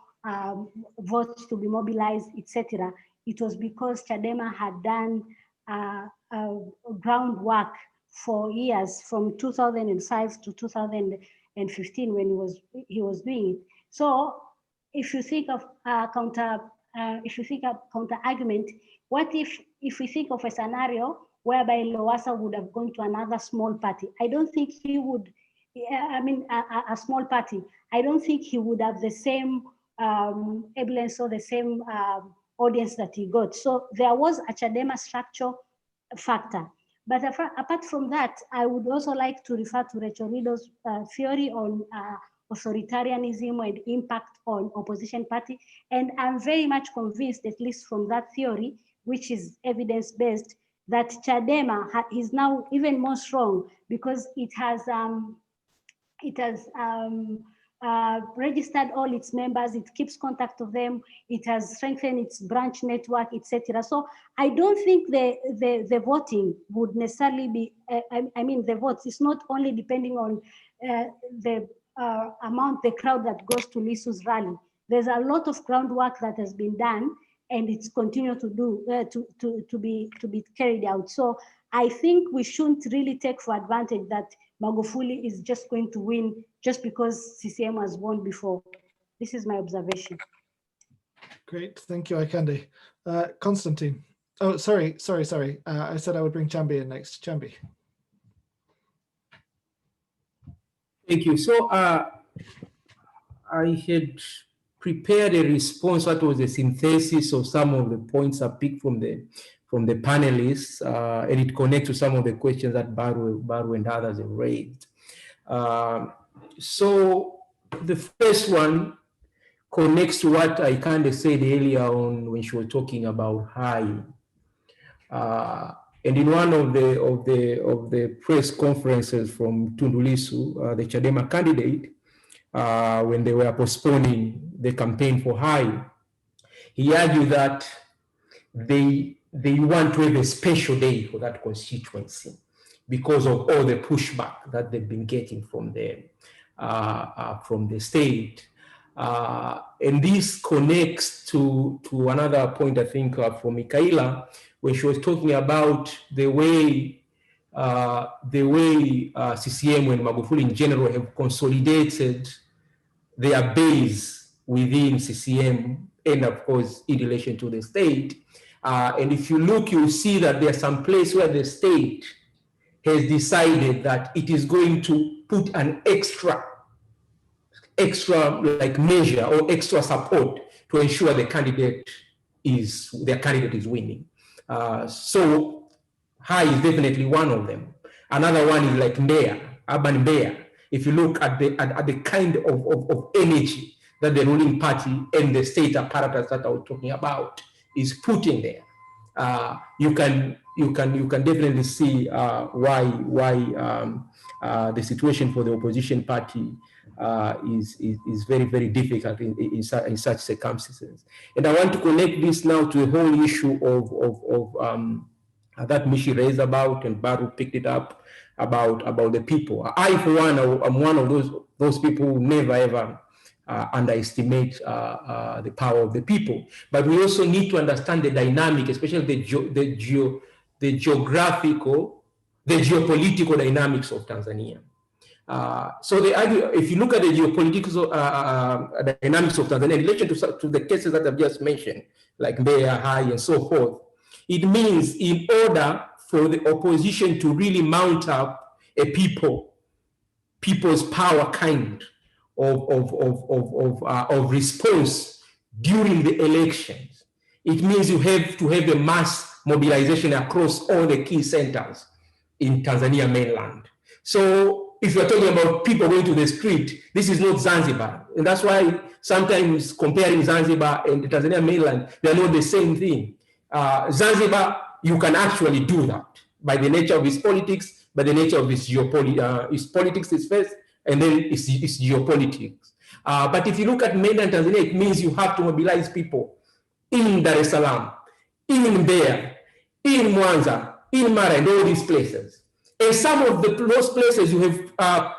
votes to be mobilized, etc. It was because Chadema had done groundwork for years, from 2005 to 2015 when he was doing it. So if you think of counter argument, what if we think of a scenario whereby Lowassa would have gone to another small party? I don't think he would. I mean, a small party. I don't think he would have the same evidence or the same audience that he got. So there was a Chadema structure factor. But apart from that, I would also like to refer to Rachel Rido's theory on authoritarianism and impact on opposition party. And I'm very much convinced, at least from that theory, which is evidence-based, that Chadema is now even more strong because it has registered all its members, it keeps contact of them, it has strengthened its branch network, etc. So I don't think the voting would necessarily be, I mean, the votes is not only depending on the amount, the crowd that goes to Lisu's rally. There's a lot of groundwork that has been done, and it's continued to do to be carried out. So I think we shouldn't really take for advantage that Magufuli is just going to win just because CCM has won before. This is my observation.
Great, thank you, Aikande. Constantine. Oh, sorry. I said I would bring Chambi in next. Chambi.
Thank you. So I had prepared a response that was a synthesis of some of the points I picked from the panelists, and it connects to some of the questions that Baru and others have raised. So the first one connects to what I kind of said earlier on when she was talking about high. And in one of the press conferences from Tundu Lisu, the Chadema candidate, when they were postponing the campaign for high, he argued that they want to have a special day for that constituency because of all the pushback that they've been getting from the state. And this connects to another point, I think, for Michaela, where she was talking about the way CCM and Magufuli in general have consolidated their base within CCM and, of course, in relation to the state. And if you look, you'll see that there's some place where the state has decided that it is going to put an extra like measure or extra support to ensure their candidate is winning. So high is definitely one of them. Another one is like Mbeya, urban Mbeya. If you look at the kind of energy that the ruling party and the state apparatus that I was talking about is putting there, you can definitely see why the situation for the opposition party is very, very difficult in such circumstances. And I want to connect this now to the whole issue of that Mishi raised about, and Baru picked it up, about the people. I, for one, am one of those people who never ever underestimate the power of the people. But we also need to understand the dynamic, especially the geopolitical dynamics of Tanzania. So they argue, if you look at the geopolitical dynamics of Tanzania in relation to the cases that I've just mentioned, like Mbeya, High, and so forth, it means in order for the opposition to really mount up a people's power kind of response during the elections, it means you have to have a mass mobilization across all the key centers in Tanzania mainland. So if you're talking about people going to the street, this is not Zanzibar. And that's why sometimes comparing Zanzibar and the Tanzania mainland, they're not the same thing. Zanzibar, you can actually do that by the nature of its politics, by the nature of its geopolitics. Its politics is first, and then it's geopolitics. But if you look at mainland Tanzania, it means you have to mobilize people in Dar es Salaam, in Mbeya, in Mwanza, in Mara, and all these places. And some of those places, you have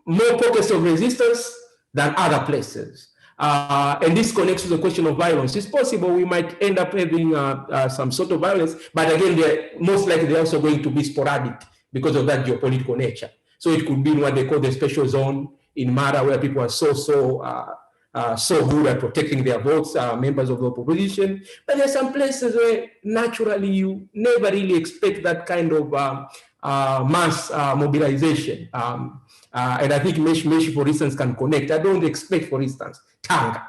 more pockets of resistance than other places. And this connects to the question of violence. It's possible we might end up having some sort of violence, but again, most likely they're also going to be sporadic because of that geopolitical nature. So it could be in what they call the special zone in Mara, where people are so so good at protecting their votes, members of the opposition. But there are some places where naturally you never really expect that kind of mass mobilization. And I think Meshi, for instance, can connect. I don't expect, for instance, Tanga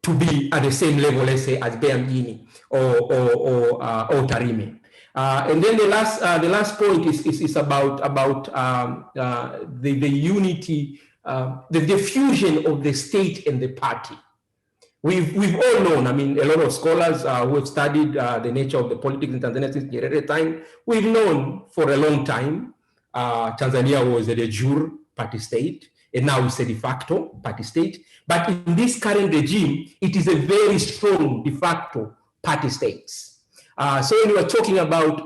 to be at the same level, let's say, as Beamgini or Tarime. And then the last point is about the unity, the fusion of the state and the party. We've all known, I mean, a lot of scholars who have studied the nature of the politics in Tanzania since Nyerere time, we've known for a long time Tanzania was a de jure party state, and now it's a de facto party state. But in this current regime, it is a very strong de facto party state. So when we are talking about,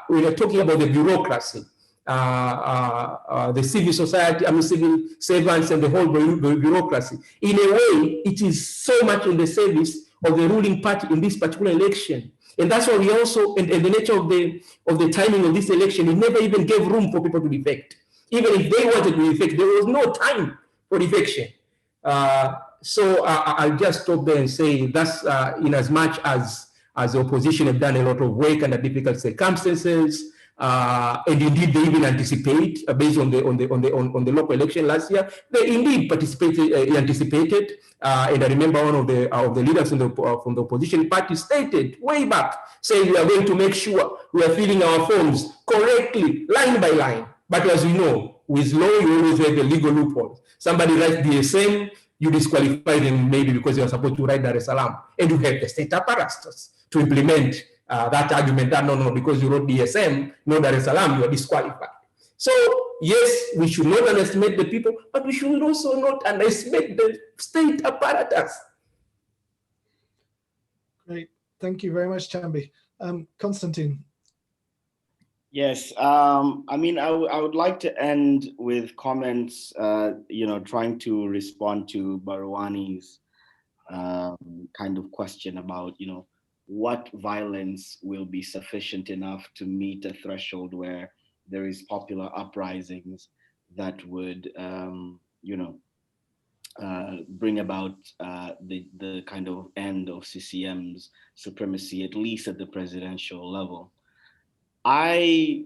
we are talking about the bureaucracy, the civil society, I mean, civil servants and the whole bureaucracy, in a way, it is so much in the service of the ruling party in this particular election. And that's why we also, and the nature of the timing of this election, it never even gave room for people to defect. Even if they wanted to defect, there was no time for defection. So I'll just stop there and say that's in as much as the opposition have done a lot of work under difficult circumstances, and indeed they even anticipate, based on the local election last year, they indeed anticipated. And I remember one of the leaders from the opposition party stated way back, saying we are going to make sure we are filling our forms correctly, line by line. But as we know, with law, you always have the legal loopholes. Somebody writes DSM, you disqualify them maybe because you're supposed to write Dar es Salaam, and you have the state apparatus to implement that argument that no, because you wrote DSM, no Dar es Salaam, you are disqualified. So yes, we should not underestimate the people, but we should also not underestimate the state apparatus.
Great, thank you very much, Chambi. Constantine.
Yes, I mean, I would like to end with comments, trying to respond to Barwani's kind of question about, what violence will be sufficient enough to meet a threshold where there is popular uprisings that would, bring about the kind of end of CCM's supremacy, at least at the presidential level. I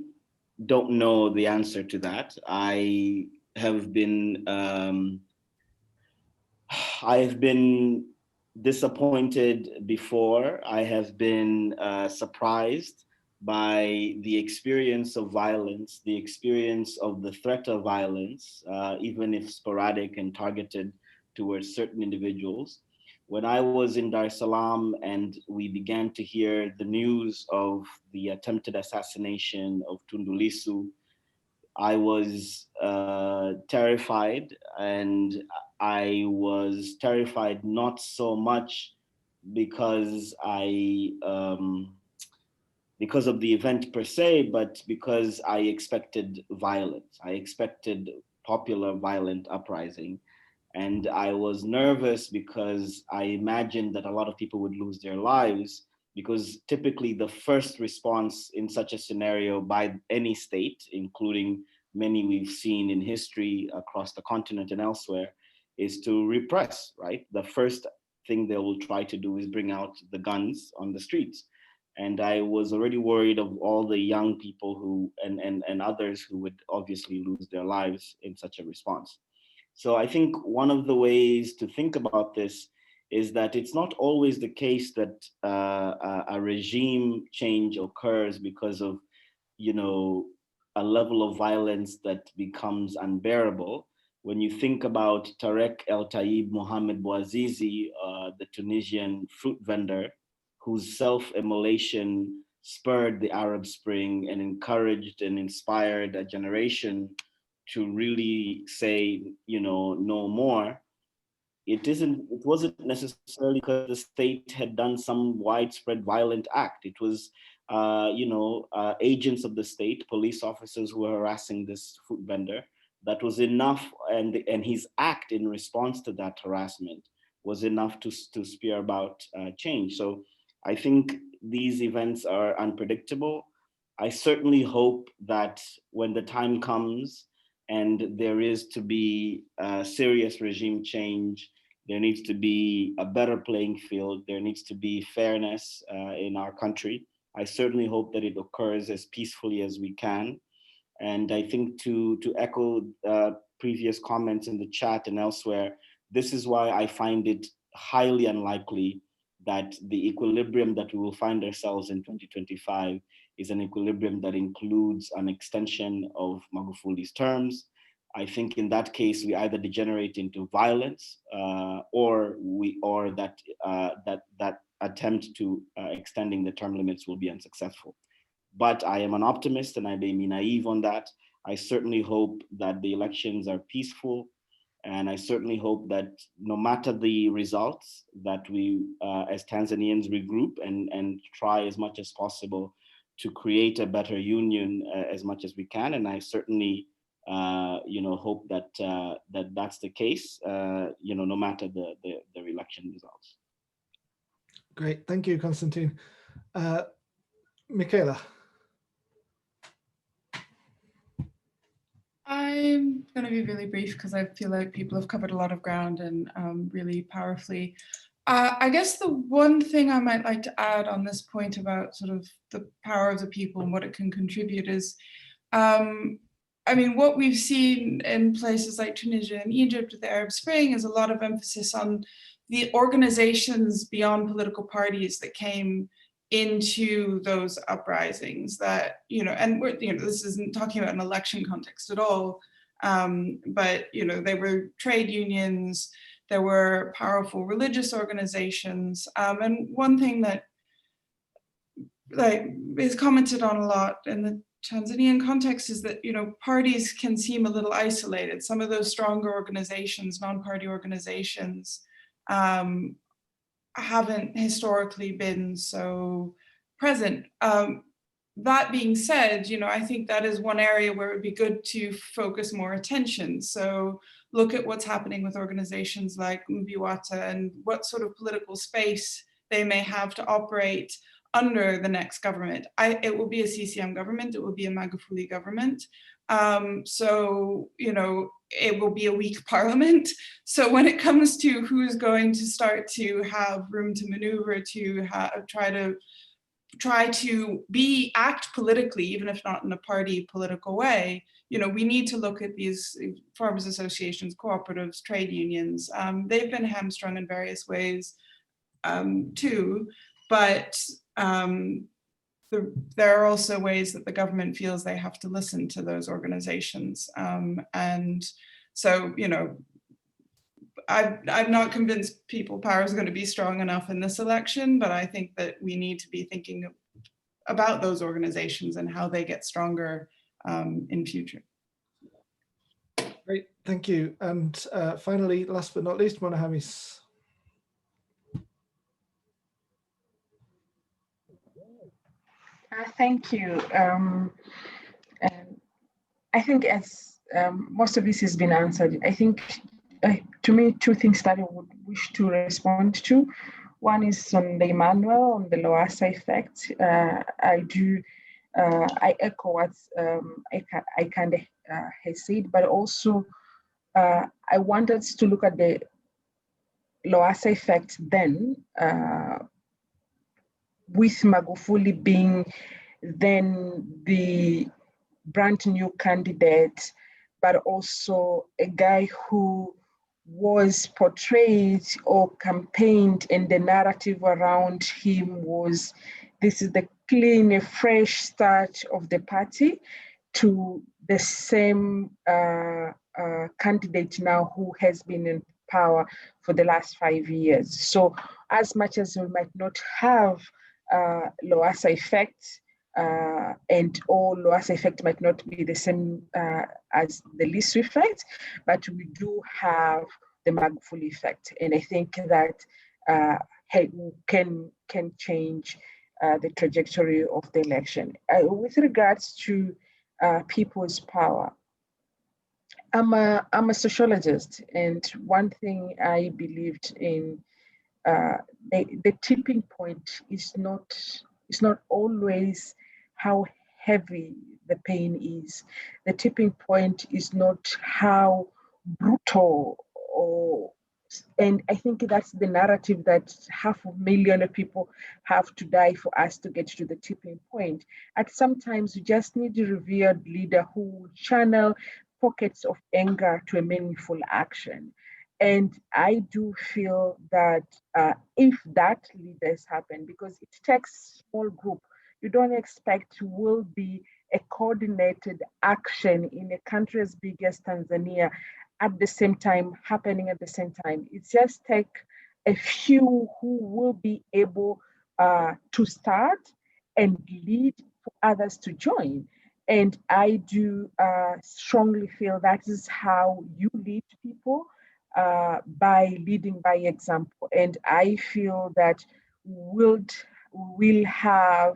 don't know the answer to that. I have been disappointed before. I have been surprised by the experience of violence, the experience of the threat of violence, even if sporadic and targeted towards certain individuals. When I was in Dar es Salaam and we began to hear the news of the attempted assassination of Tundu Lisu, I was terrified, and I was terrified not so much because because of the event per se, but because I expected violence. I expected popular violent uprising. And I was nervous because I imagined that a lot of people would lose their lives, because typically the first response in such a scenario by any state, including many we've seen in history across the continent and elsewhere, is to repress, right? The first thing they will try to do is bring out the guns on the streets. And I was already worried of all the young people who and others who would obviously lose their lives in such a response. So I think one of the ways to think about this is that it's not always the case that a regime change occurs because of, a level of violence that becomes unbearable. When you think about Tarek El Tayeb Mohamed Bouazizi, the Tunisian fruit vendor, whose self-immolation spurred the Arab Spring and encouraged and inspired a generation to really say, no more. It wasn't necessarily because the state had done some widespread violent act. It was, agents of the state, police officers who were harassing this food vendor. That was enough, and his act in response to that harassment was enough to spear about change. So I think these events are unpredictable. I certainly hope that when the time comes and there is to be a serious regime change. There needs to be a better playing field. There needs to be fairness in our country. I certainly hope that it occurs as peacefully as we can. And I think to echo previous comments in the chat and elsewhere, this is why I find it highly unlikely that the equilibrium that we will find ourselves in 2025 is an equilibrium that includes an extension of Magufuli's terms. I think in that case, we either degenerate into violence or that attempt to extending the term limits will be unsuccessful. But I am an optimist and I may be naive on that. I certainly hope that the elections are peaceful. And I certainly hope that no matter the results, that we as Tanzanians regroup and try as much as possible to create a better union as much as we can. And I certainly hope that that's the case, no matter the election results.
Great, thank you, Constantine. Michaela.
I'm going to be really brief because I feel like people have covered a lot of ground and really powerfully. I guess the one thing I might like to add on this point about sort of the power of the people and what it can contribute is, I mean, what we've seen in places like Tunisia and Egypt with the Arab Spring is a lot of emphasis on the organizations beyond political parties that came into those uprisings that, and we're, this isn't talking about an election context at all, but, they were trade unions, there were powerful religious organizations. And one thing that is commented on a lot in the Tanzanian context is that, parties can seem a little isolated. Some of those stronger organizations, non-party organizations, haven't historically been so present. That being said, I think that is one area where it would be good to focus more attention. So look at what's happening with organizations like Mbiwata and what sort of political space they may have to operate under the next government. It will be a CCM government, it will be a Magufuli government. So, it will be a weak parliament. So when it comes to who's going to start to have room to maneuver, to try to act politically, even if not in a party political way, we need to look at these farmers associations, cooperatives, trade unions. They've been hamstrung in various ways too, but there are also ways that the government feels they have to listen to those organizations. And so, I'm not convinced people power is going to be strong enough in this election, but I think that we need to be thinking about those organizations and how they get stronger in future.
Great, thank you. And finally, last but not least, Mwanahamisi.
Thank you. I think as most of this has been answered, I think to me, two things that I would wish to respond to. One is on the Emmanuel, on the Lowassa effect. I echo what Aikande has said, but also I wanted to look at the Lowassa effect then, with Magufuli being then the brand new candidate, but also a guy who was portrayed or campaigned, and the narrative around him was, this is the clean, a fresh start of the party, to the same candidate now who has been in power for the last 5 years. So as much as we might not have Lowassa effect, and all Lowassa effect might not be the same as the Lisu effect, but we do have the Magufuli effect. And I think that can change the trajectory of the election. With regards to people's power, I'm a sociologist, and one thing I believed in, the tipping point is not always how heavy the pain is. The tipping point is not how brutal and I think that's the narrative that 500,000 people have to die for us to get to the tipping point. At sometimes we just need a revered leader who will channel pockets of anger to a meaningful action. And I do feel that if that leaders happen, because it takes small group, you don't expect will be a coordinated action in a country as big as Tanzania at the same time, happening at the same time. It just take a few who will be able to start and lead for others to join. And I do strongly feel that is how you lead people, by leading by example. And I feel that we'll have,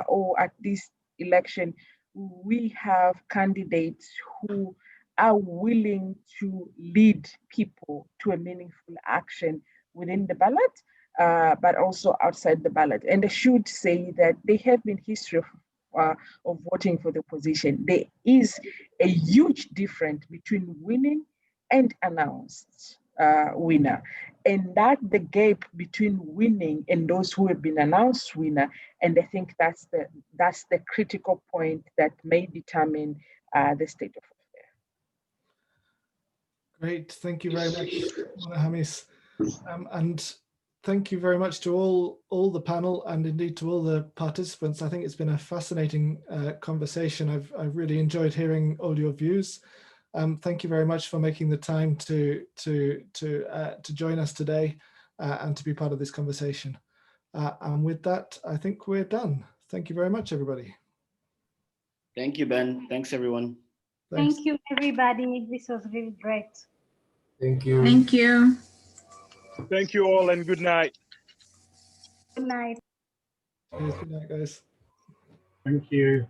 or at this election, we have candidates who are willing to lead people to a meaningful action within the ballot, but also outside the ballot. And I should say that they have been history of voting for the position. There is a huge difference between winning and announced winner. And that the gap between winning and those who have been announced winner, and I think that's the critical point that may determine the state of affairs.
Great, thank you very much, Mwanahamisi. And thank you very much to all the panel and indeed to all the participants. I think it's been a fascinating conversation. I've really enjoyed hearing all your views. Thank you very much for making the time to join us today and to be part of this conversation. And with that, I think we're done. Thank you very much, everybody.
Thank you, Ben. Thanks, everyone.
Thanks.
Thank you, everybody. This was really great.
Thank you.
Thank you.
Thank you all and good night.
Good night.
Cheers, good night, guys.
Thank you.